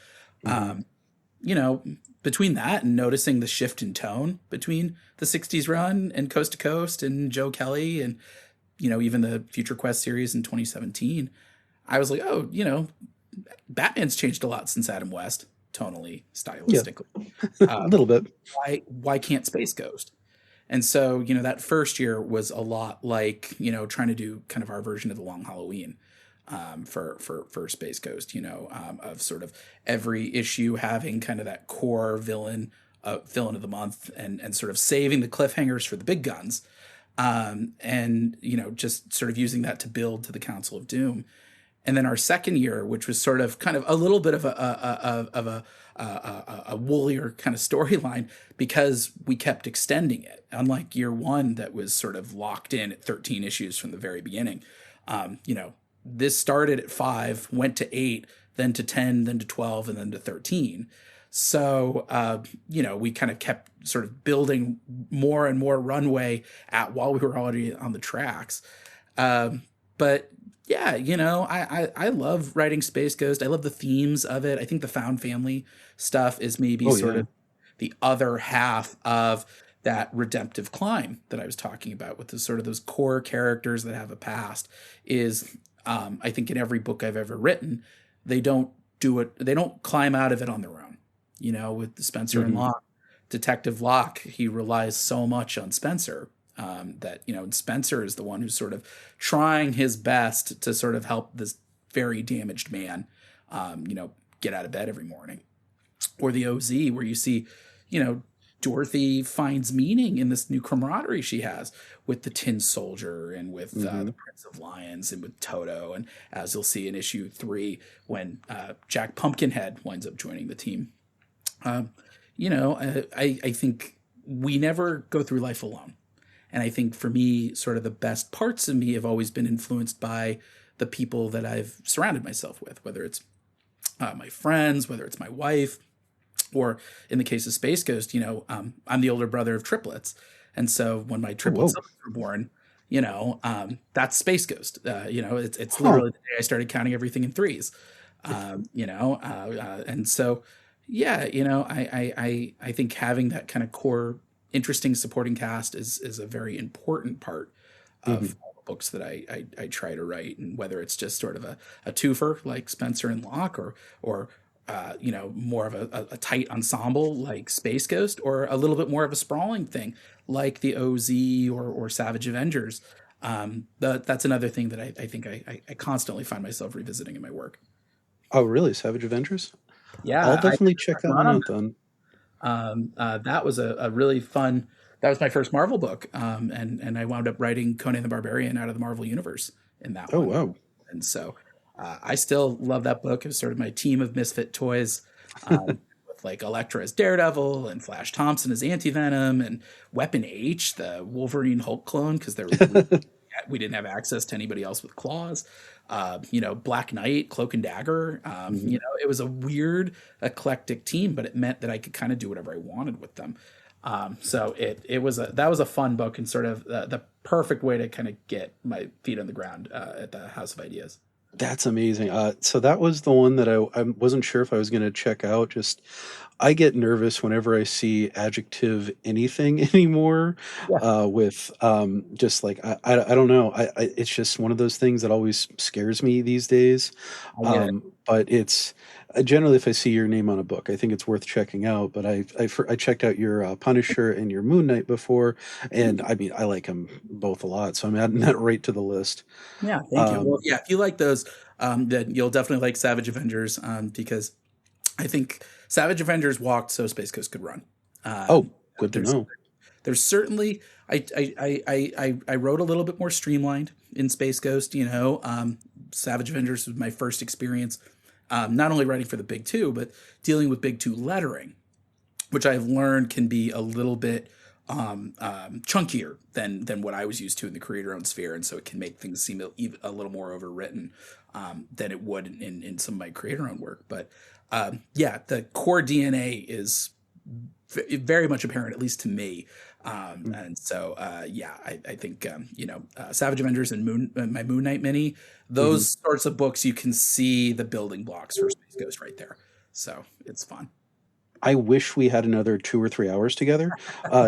between that and noticing the shift in tone between the 60s run and Coast to Coast and Joe Kelly and, even the Future Quest series in 2017, I was like, Batman's changed a lot since Adam West, tonally, stylistically. A little bit. Why can't Space Ghost? And so, that first year was a lot like, trying to do kind of our version of the Long Halloween. for Space Ghost. Of sort of every issue having kind of that core villain of the month, and sort of saving the cliffhangers for the big guns, and just sort of using that to build to the Council of Doom. And then our second year, which was sort of kind of a little bit of a woolier kind of storyline, because we kept extending it. Unlike year one, that was sort of locked in at 13 issues from the very beginning. This started at 5, went to 8, then to 10, then to 12, and then to 13. So, we kind of kept sort of building more and more runway while we were already on the tracks. But yeah, I love writing Space Ghost. I love the themes of it. I think the found family stuff is maybe sort of the other half of that redemptive climb that I was talking about, with the sort of those core characters that have a past. Is I think in every book I've ever written, they don't do it. They don't climb out of it on their own. With Spencer and Locke, Detective Locke, he relies so much on Spencer. That Spencer is the one who's sort of trying his best to sort of help this very damaged man, get out of bed every morning. Or the OZ, where you see, Dorothy finds meaning in this new camaraderie she has with the Tin Soldier, and with the Prince of Lions, and with Toto, and as you'll see in issue 3, when Jack Pumpkinhead winds up joining the team. I think we never go through life alone. And I think for me, sort of the best parts of me have always been influenced by the people that I've surrounded myself with, whether it's my friends, whether it's my wife, or in the case of Space Ghost, I'm the older brother of triplets. And so when my triplets were born, that's Space Ghost. It's literally the day I started counting everything in threes. And so, yeah, I think having that kind of core interesting supporting cast is a very important part of all the books that I try to write. And whether it's just sort of a twofer like Spencer and Locke, or more of a tight ensemble like Space Ghost, or a little bit more of a sprawling thing like the OZ or Savage Avengers. That's another thing that I think I constantly find myself revisiting in my work. Oh, really? Savage Avengers? Yeah, I'll definitely check that one out then. That was a really fun. That was my first Marvel book, and I wound up writing Conan the Barbarian out of the Marvel Universe in that one. Wow! And so I still love that book. It was sort of my team of misfit toys, with like Elektra as Daredevil, and Flash Thompson as Anti-Venom, and Weapon H, the Wolverine Hulk clone, because we didn't have access to anybody else with claws. Black Knight, Cloak and Dagger. It was a weird, eclectic team, but it meant that I could kind of do whatever I wanted with them. So that was a fun book, and sort of the perfect way to kind of get my feet on the ground at the House of Ideas. That's amazing. So that was the one that I wasn't sure if I was going to check out. Just, I get nervous whenever I see adjective anything anymore. With just like I don't know. It's just one of those things that always scares me these days. But it's generally, if I see your name on a book, I think it's worth checking out. But I checked out your Punisher and your Moon Knight before, and I mean, I like them both a lot, so I'm adding that right to the list. Yeah, thank you. Well, yeah, if you like those, then you'll definitely like Savage Avengers, because I think Savage Avengers walked so Space Ghost could run. Good to know. There's certainly I wrote a little bit more streamlined in Space Ghost. Savage Avengers was my first experience, not only writing for the Big Two, but dealing with Big Two lettering, which I've learned can be a little bit chunkier than what I was used to in the creator-owned sphere, and so it can make things seem a little more overwritten than it would in some of my creator-owned work. But the core DNA is very much apparent, at least to me. And so, I think, Savage Avengers and my Moon Knight mini, those sorts of books, you can see the building blocks for Space Ghost right there. So it's fun. I wish we had another 2 or 3 hours together,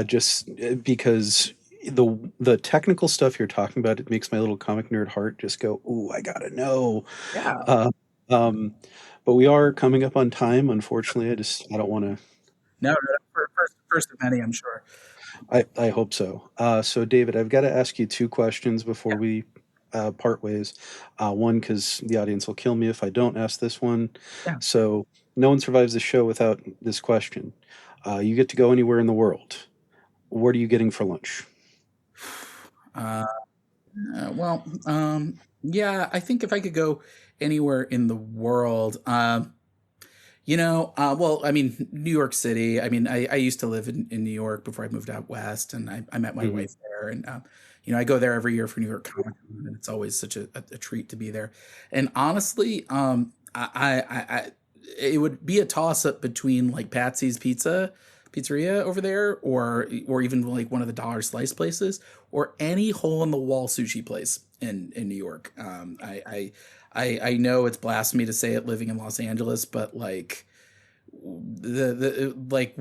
just because the technical stuff you're talking about, it makes my little comic nerd heart just go, ooh, I gotta know. Yeah. But we are coming up on time, unfortunately. I don't want to. No, first of many, I'm sure. I hope so. So David, I've got to ask you 2 questions before we part ways. One, because the audience will kill me if I don't ask this one. Yeah. So no one survives the show without this question. You get to go anywhere in the world. What are you getting for lunch? Well, yeah, I think if I could go anywhere in the world, well, I mean, New York City. I mean, I used to live in New York before I moved out west, and I met my Mhm. wife there, and I go there every year for New York Comic Con, and it's always such a treat to be there. And honestly, it would be a toss up between like Patsy's Pizzeria over there, or even like one of the dollar slice places, or any hole in the wall sushi place in New York. I know it's blasphemy to say it living in Los Angeles, but like the like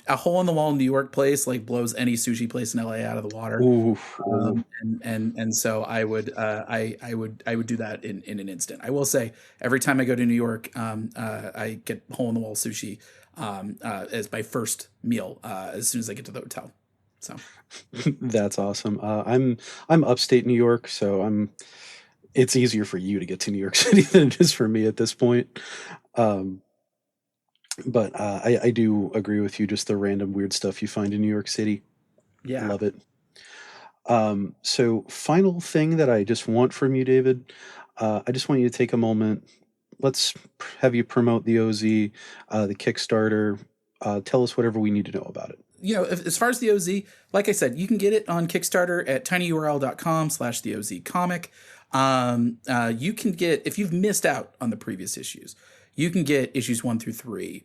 a hole in the wall New York place like blows any sushi place in LA out of the water. Ooh, ooh. And so I would do that in an instant. I will say every time I go to New York, I get hole in the wall sushi as my first meal as soon as I get to the hotel. So That's awesome. I'm upstate New York, so it's easier for you to get to New York City than it is for me at this point. Um, but I do agree with you. Just the random weird stuff you find in New York City, yeah, love it. So final thing that I just want from you, David, I just want you to take a moment. Let's have you promote the OZ, the Kickstarter. Tell us whatever we need to know about it. as far as the OZ, like I said, you can get it on Kickstarter at tinyurl.com/the OZ comic. You can get, if you've missed out on the previous issues, you can get issues 1 through 3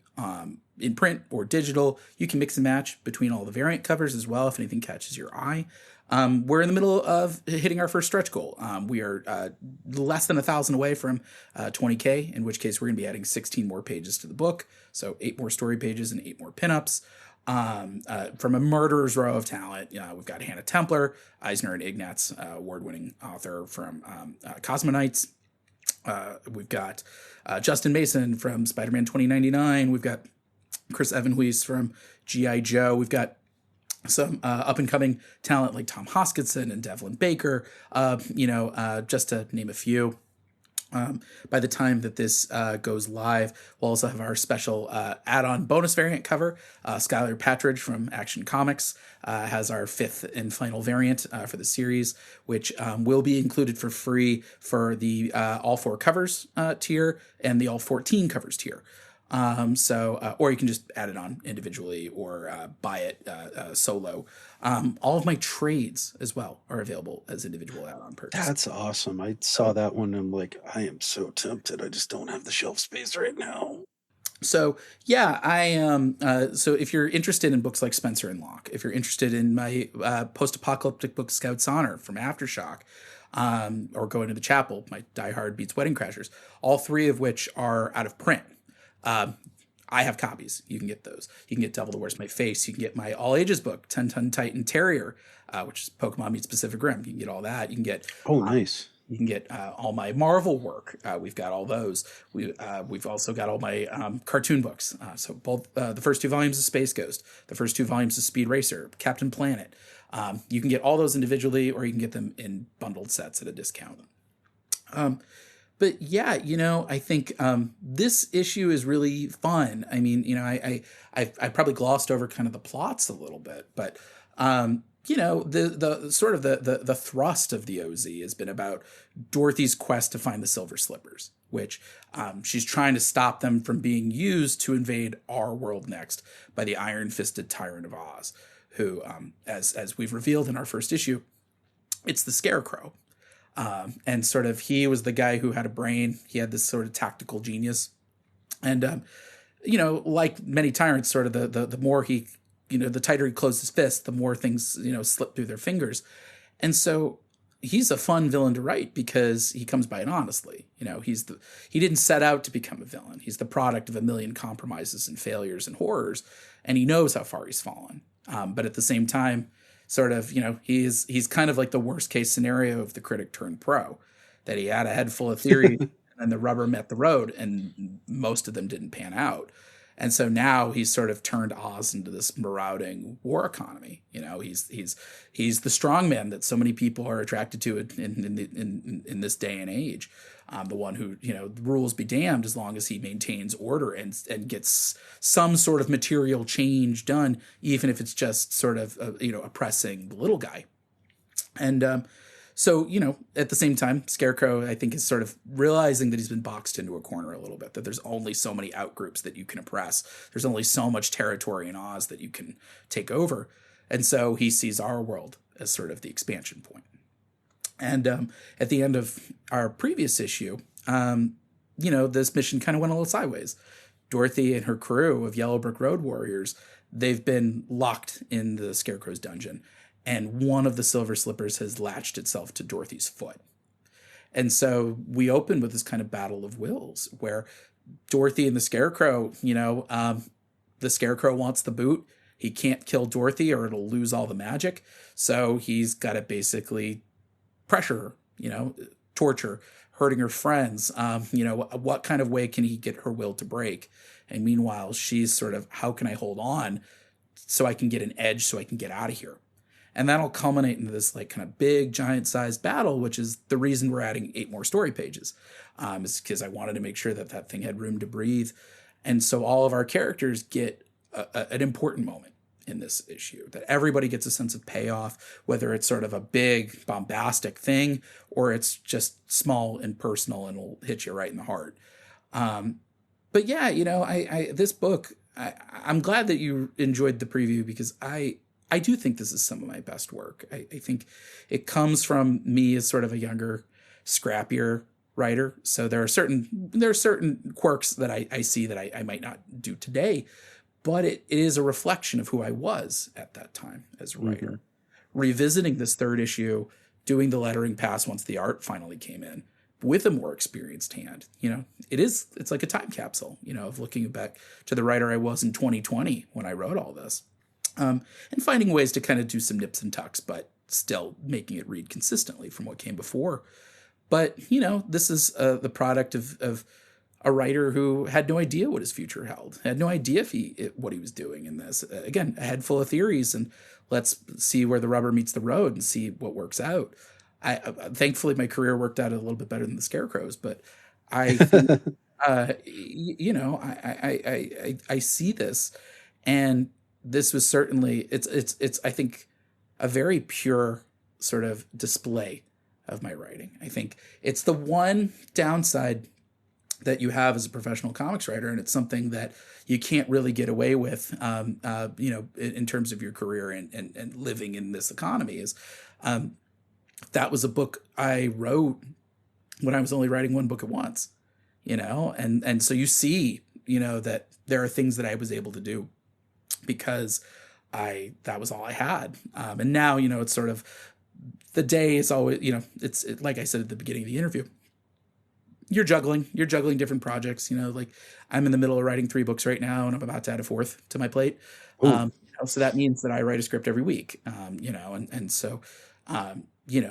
in print or digital. You can mix and match between all the variant covers as well if anything catches your eye. We're in the middle of hitting our first stretch goal. We are less than 1,000 away from 20K, in which case we're going to be adding 16 more pages to the book. So 8 more story pages and 8 more pinups. From a murderer's row of talent, we've got Hannah Templer, Eisner and Ignatz, award-winning author from Cosmonites. We've got Justin Mason from Spider-Man 2099. We've got Chris Evanhuis from G.I. Joe. We've got some up-and-coming talent like Tom Hoskinson and Devlin Baker, just to name a few. By the time that this goes live, we'll also have our special add-on bonus variant cover. Skylar Patridge from Action Comics has our 5th and final variant for the series, which will be included for free for the all 4 covers tier and the all 14 covers tier. Or you can just add it on individually or buy it solo. All of my trades as well are available as individual add-on purchases. That's awesome. I saw that one and I'm like, I am so tempted. I just don't have the shelf space right now. So yeah, so if you're interested in books like Spencer and Locke, if you're interested in my post-apocalyptic book Scout's Honor from Aftershock, or Going to the Chapel, my Die Hard beats Wedding Crashers, all 3 of which are out of print. I have copies. You can get those. You can get Devil That Wears My Face. You can get my all ages book, 10-Ton Titan Terrier, which is Pokemon meets Pacific Rim. You can get all that. You can get Nice. You can get all my Marvel work. We've got all those. We've also got all my cartoon books. So both the first 2 volumes of Space Ghost, the first 2 volumes of Speed Racer, Captain Planet. You can get all those individually, or you can get them in bundled sets at a discount. But yeah, I think this issue is really fun. I mean, I probably glossed over kind of the plots a little bit, but the sort of the thrust of the OZ has been about Dorothy's quest to find the Silver Slippers, which she's trying to stop them from being used to invade our world next by the iron-fisted tyrant of Oz, who, as we've revealed in our first issue, it's the Scarecrow. And sort of he was the guy who had a brain. He had this sort of tactical genius. And, like many tyrants, sort of the more he, the tighter he closed his fist, the more things, slip through their fingers. And so he's a fun villain to write because he comes by it honestly. He didn't set out to become a villain. He's the product of a million compromises and failures and horrors. And he knows how far he's fallen. But at the same time, sort of, he's kind of like the worst case scenario of the critic turned pro, that he had a head full of theories and then the rubber met the road and most of them didn't pan out. And so now he's sort of turned Oz into this marauding war economy. He's the strong man that so many people are attracted to in this day and age. The one who, the rules be damned as long as he maintains order and gets some sort of material change done, even if it's just sort of oppressing the little guy. And so, at the same time, Scarecrow, I think, is sort of realizing that he's been boxed into a corner a little bit, that there's only so many outgroups that you can oppress. There's only so much territory in Oz that you can take over. And so he sees our world as sort of the expansion point. And at the end of our previous issue, this mission kind of went a little sideways. Dorothy and her crew of Yellow Brick Road warriors, they've been locked in the Scarecrow's dungeon. And one of the silver slippers has latched itself to Dorothy's foot. And so we open with this kind of battle of wills where Dorothy and the Scarecrow, the Scarecrow wants the boot. He can't kill Dorothy or it'll lose all the magic. So he's got to basically pressure her, torture, hurting her friends. What kind of way can he get her will to break? And meanwhile, she's sort of, how can I hold on so I can get an edge so I can get out of here? And that'll culminate into this like kind of big giant sized battle, which is the reason we're adding 8 more story pages. Is because I wanted to make sure that thing had room to breathe. And so all of our characters get an important moment in this issue, that everybody gets a sense of payoff, whether it's sort of a big bombastic thing or it's just small and personal and will hit you right in the heart. But yeah, this book, I'm glad that you enjoyed the preview because I do think this is some of my best work. I think it comes from me as sort of a younger, scrappier writer. So there are certain quirks that I see that I might not do today, but it is a reflection of who I was at that time as a writer. Mm-hmm. Revisiting this 3rd issue, doing the lettering pass once the art finally came in with a more experienced hand, it's like a time capsule, of looking back to the writer I was in 2020 when I wrote all this. And finding ways to kind of do some nips and tucks, but still making it read consistently from what came before. But, this is the product of a writer who had no idea what his future held, had no idea what he was doing in this. Again, a head full of theories, and let's see where the rubber meets the road and see what works out. Thankfully, my career worked out a little bit better than the Scarecrow's, but I think, I see this, and this was certainly it's I think a very pure sort of display of my writing. I think it's the one downside that you have as a professional comics writer, and it's something that you can't really get away with, in terms of your career and living in this economy. Is that was a book I wrote when I was only writing one book at once, and so you see, that there are things that I was able to do because that was all I had. And now, it's sort of, the day is always, it's like I said at the beginning of the interview, you're juggling different projects, like I'm in the middle of writing 3 books right now and I'm about to add a 4th to my plate. So that means that I write a script every week, and so, you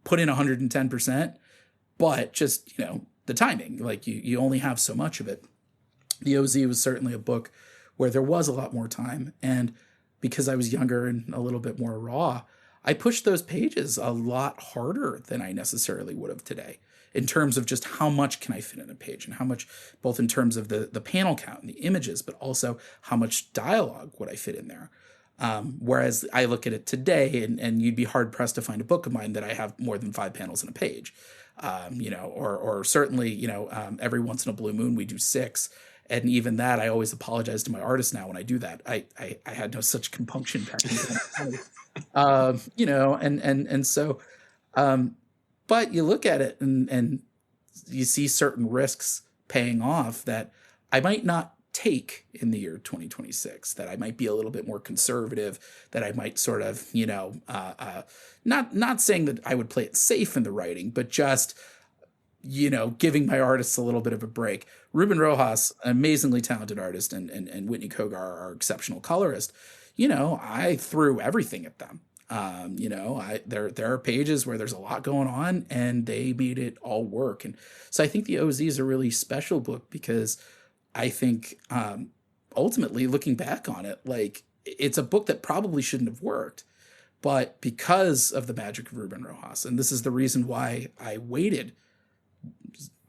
put in 110%, but just, the timing, like you only have so much of it. The OZ was certainly a book where there was a lot more time. And because I was younger and a little bit more raw, I pushed those pages a lot harder than I necessarily would have today in terms of just how much can I fit in a page and how much, both in terms of the panel count and the images, but also how much dialogue would I fit in there. Whereas I look at it today and you'd be hard pressed to find a book of mine that I have more than 5 panels in a page, or certainly, every once in a blue moon we do 6. And even that, I always apologize to my artists now when I do that. I had no such compunction back in the day. So, but you look at it and you see certain risks paying off that I might not take in the year 2026, that I might be a little bit more conservative, that I might sort of, not saying that I would play it safe in the writing, but just, giving my artists a little bit of a break. Ruben Rojas, an amazingly talented artist, and Whitney Kogar, our exceptional colorist, I threw everything at them. There are pages where there's a lot going on, and they made it all work. And so I think the OZ is a really special book because I think ultimately, looking back on it, like it's a book that probably shouldn't have worked, but because of the magic of Ruben Rojas, and this is the reason why I waited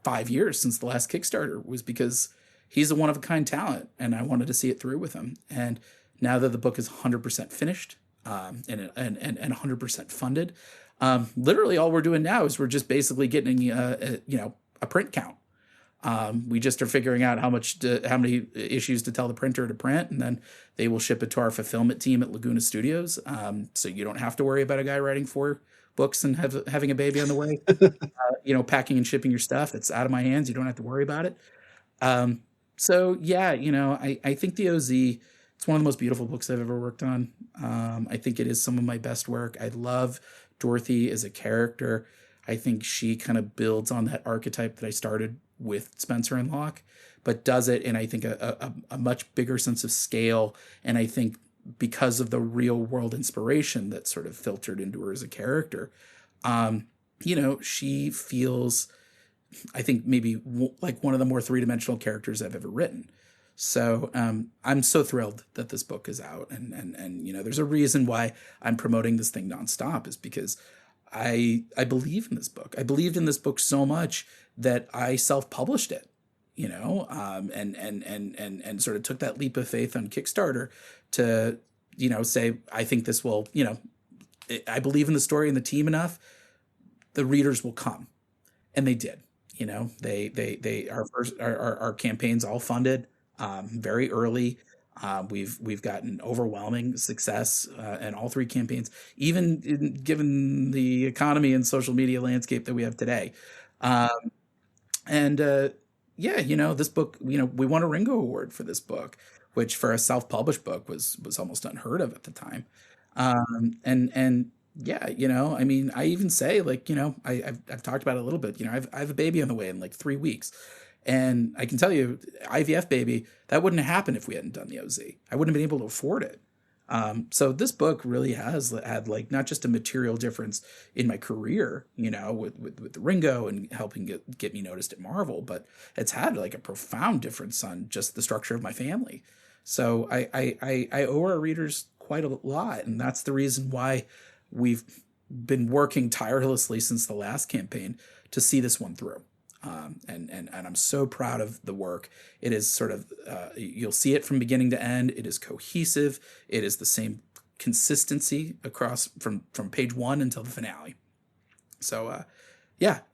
5 years since the last Kickstarter, was because he's a one of a kind talent, and I wanted to see it through with him. And now that the book is 100% finished, and 100% funded, literally all we're doing now is we're just basically getting a print count. We just are figuring out how many issues to tell the printer to print, and then they will ship it to our fulfillment team at Laguna Studios. So you don't have to worry about a guy writing 4 books and having a baby on the way. Packing and shipping your stuff. It's out of my hands. You don't have to worry about it. So yeah, I think the OZ, it's one of the most beautiful books I've ever worked on. I think it is some of my best work. I love Dorothy as a character. I think she kind of builds on that archetype that I started with Spencer and Locke, but does it in, I think, a much bigger sense of scale. And I think because of the real world inspiration that sort of filtered into her as a character, she feels, I think, maybe like one of the more 3-dimensional characters I've ever written. So I'm so thrilled that this book is out, and there's a reason why I'm promoting this thing nonstop, is because I believe in this book. I believed in this book so much that I self-published it, and sort of took that leap of faith on Kickstarter to, say, I think this will, I believe in the story and the team enough, the readers will come. And they did. Our campaign's all funded very early. We've gotten overwhelming success in all 3 campaigns, even given the economy and social media landscape that we have today. This book, we won a Ringo Award for this book, which for a self-published book was almost unheard of at the time. I even say, like, I've talked about it a little bit. I have a baby on the way in like 3 weeks. And I can tell you, IVF baby, that wouldn't have happened if we hadn't done the OZ. I wouldn't have been able to afford it. So this book really has had, like, not just a material difference in my career, with the Ringo and helping get me noticed at Marvel, but it's had like a profound difference on just the structure of my family. So I owe our readers quite a lot, and that's the reason why we've been working tirelessly since the last campaign to see this one through. And I'm so proud of the work. It is sort of, you'll see it from beginning to end. It is cohesive. It is the same consistency across from page 1 until the finale. So,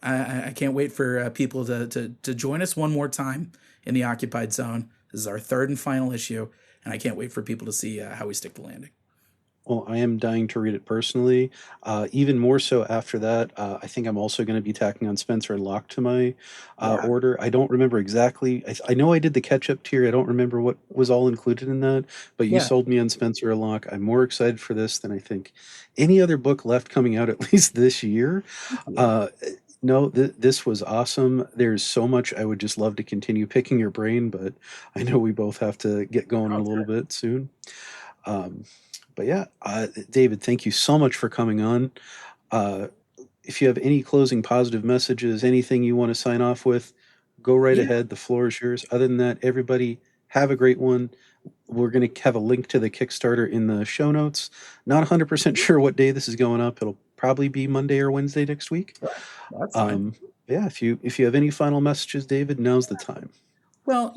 I can't wait for people to join us one more time in the Occupied Zone. This is our 3rd and final issue, and I can't wait for people to see how we stick the landing. Well, I am dying to read it personally. Even more so after that, I think I'm also going to be tacking on Spencer and Locke to my order. I don't remember exactly. I know I did the catch-up tier. I don't remember what was all included in that, but you sold me on Spencer and Locke. I'm more excited for this than I think any other book left coming out, at least this year. No, this was awesome. There's so much I would just love to continue picking your brain, but I know we both have to get going a little bit soon. But yeah, David, thank you so much for coming on. If you have any closing positive messages, anything you want to sign off with, go right ahead. The floor is yours. Other than that, everybody have a great one. We're going to have a link to the Kickstarter in the show notes. Not 100% sure what day this is going up. It'll probably be Monday or Wednesday next week. That's fine. Yeah, if you have any final messages, David, now's the time. Well,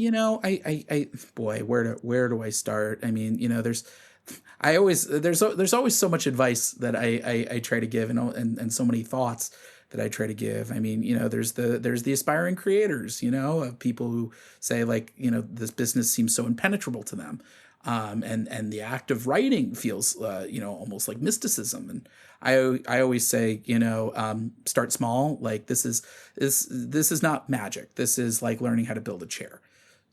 where do I start? I mean, there's always so much advice that I try to give, and so many thoughts that I try to give. I mean, there's the aspiring creators, of people who say, like, this business seems so impenetrable to them. And the act of writing feels, almost like mysticism. And I always say, start small. Like, this is not magic. This is like learning how to build a chair.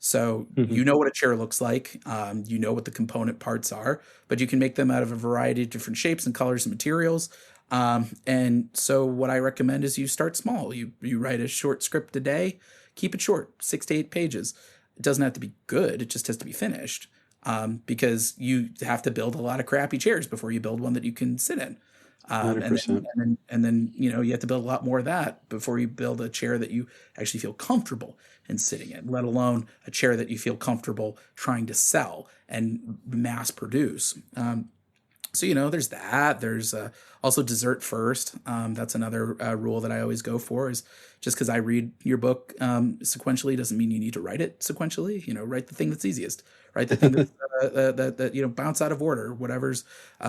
So you know what a chair looks like, you know what the component parts are, but you can make them out of a variety of different shapes and colors and materials. And so what I recommend is you start small. You write a short script a day, keep it short, 6 to 8 pages. It doesn't have to be good. It just has to be finished. because you have to build a lot of crappy chairs before you build one that you can sit in. And 100%. then you have to build a lot more of that before you build a chair that you actually feel comfortable in sitting in, let alone a chair that you feel comfortable trying to sell and mass produce. So, there's that. There's also dessert first. That's another rule that I always go for, is just because I read your book sequentially doesn't mean you need to write it sequentially. Write the thing that's easiest. Write the thing that bounce out of order, whatever's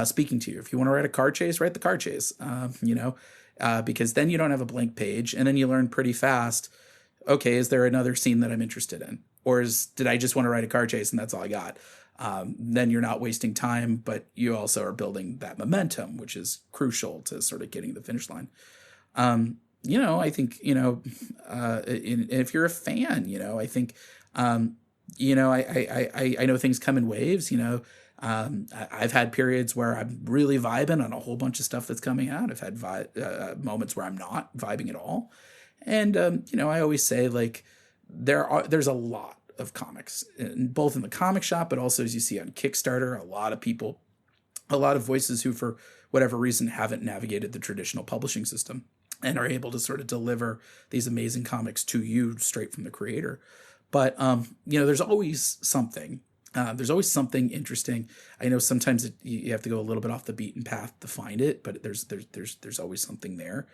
speaking to you. If you want to write a car chase, write the car chase, because then you don't have a blank page, and then you learn pretty fast, okay, is there another scene that I'm interested in? Or did I just want to write a car chase and that's all I got? Then you're not wasting time, but you also are building that momentum, which is crucial to sort of getting the finish line. I think, if you're a fan, I think, I know things come in waves. I've had periods where I'm really vibing on a whole bunch of stuff that's coming out. I've had moments where I'm not vibing at all. And, I always say, like, there's a lot of comics, both in the comic shop, but also, as you see on Kickstarter, a lot of people, a lot of voices who, for whatever reason, haven't navigated the traditional publishing system and are able to sort of deliver these amazing comics to you straight from the creator. But, there's always something. There's always something interesting. I know sometimes you have to go a little bit off the beaten path to find it, but there's always something there.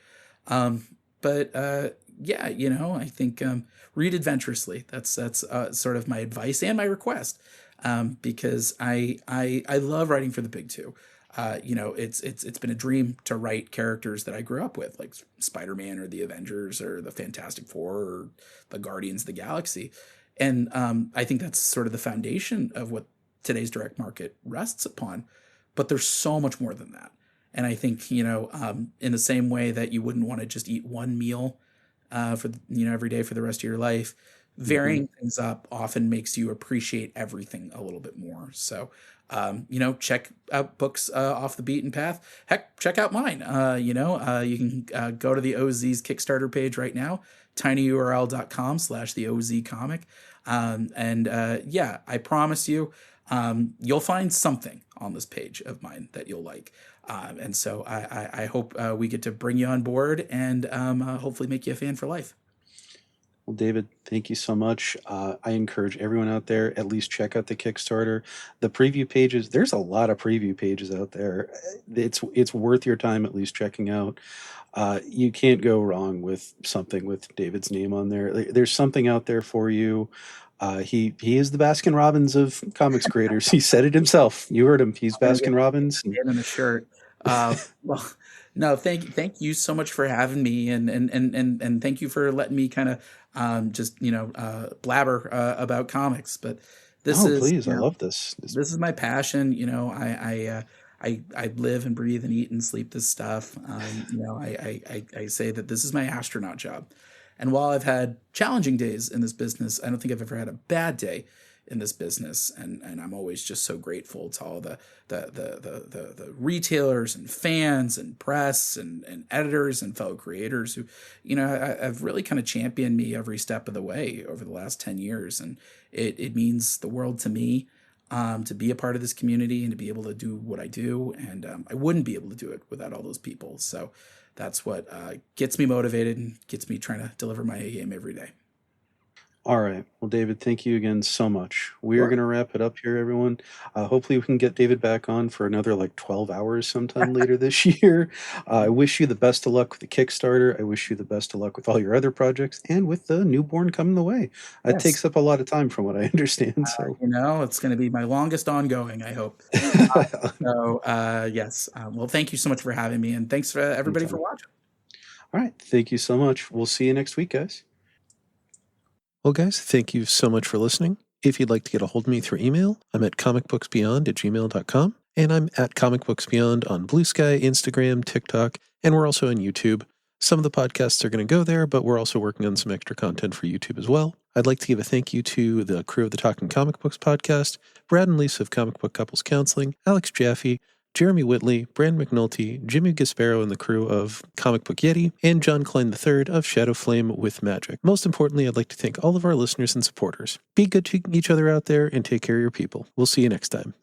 I think read adventurously. That's sort of my advice and my request, because I love writing for the big two. It's been a dream to write characters that I grew up with, like Spider-Man or the Avengers or the Fantastic Four or the Guardians of the Galaxy. And I think that's sort of the foundation of what today's direct market rests upon. But there's so much more than that. And I think, in the same way that you wouldn't want to just eat one meal for every day for the rest of your life, varying things up often makes you appreciate everything a little bit more. So, check out books off the beaten path. Heck, check out mine. You can go to the OZ's Kickstarter page right now, tinyurl.com/the OZ comic. I promise you, you'll find something on this page of mine that you'll like. And so I hope we get to bring you on board and hopefully make you a fan for life. Well, David, thank you so much. I encourage everyone out there, at least check out the Kickstarter. The preview pages, there's a lot of preview pages out there. It's worth your time at least checking out. You can't go wrong with something with David's name on there. There's something out there for you. He is the Baskin Robbins of comics creators. He said it himself. You heard him. He's Baskin Robbins. In a shirt. Well, no, thank you so much for having me, and thank you for letting me kind of blabber about comics. But please, I love this. This is my passion. I live and breathe and eat and sleep this stuff. I say that this is my astronaut job. And while I've had challenging days in this business, I don't think I've ever had a bad day in this business. And I'm always just so grateful to all the retailers and fans and press and editors and fellow creators who, have really kind of championed me every step of the way over the last 10 years. And it means the world to me. To be a part of this community and to be able to do what I do. And I wouldn't be able to do it without all those people. So that's what gets me motivated and gets me trying to deliver my A game every day. All right. Well, David, thank you again so much. We are going to wrap it up here, everyone. Hopefully we can get David back on for another 12 hours sometime later this year. I wish you the best of luck with the Kickstarter. I wish you the best of luck with all your other projects and with the newborn coming the way. That takes up a lot of time from what I understand. So it's going to be my longest ongoing, I hope. Yes. Well, thank you so much for having me, and thanks for everybody for watching. All right. Thank you so much. We'll see you next week, guys. Well, guys, thank you so much for listening. If you'd like to get a hold of me through email, I'm at comicbooksbeyond@gmail.com, and I'm at comicbooksbeyond on Bluesky, Instagram, TikTok, and we're also on YouTube. Some of the podcasts are going to go there, but we're also working on some extra content for YouTube as well. I'd like to give a thank you to the crew of the Talking Comic Books podcast, Brad and Lisa of Comic Book Couples Counseling, Alex Jaffe, Jeremy Whitley, Brand McNulty, Jimmy Gaspero and the crew of Comic Book Yeti, and John Klein III of Shadow Flame with Magik. Most importantly, I'd like to thank all of our listeners and supporters. Be good to each other out there and take care of your people. We'll see you next time.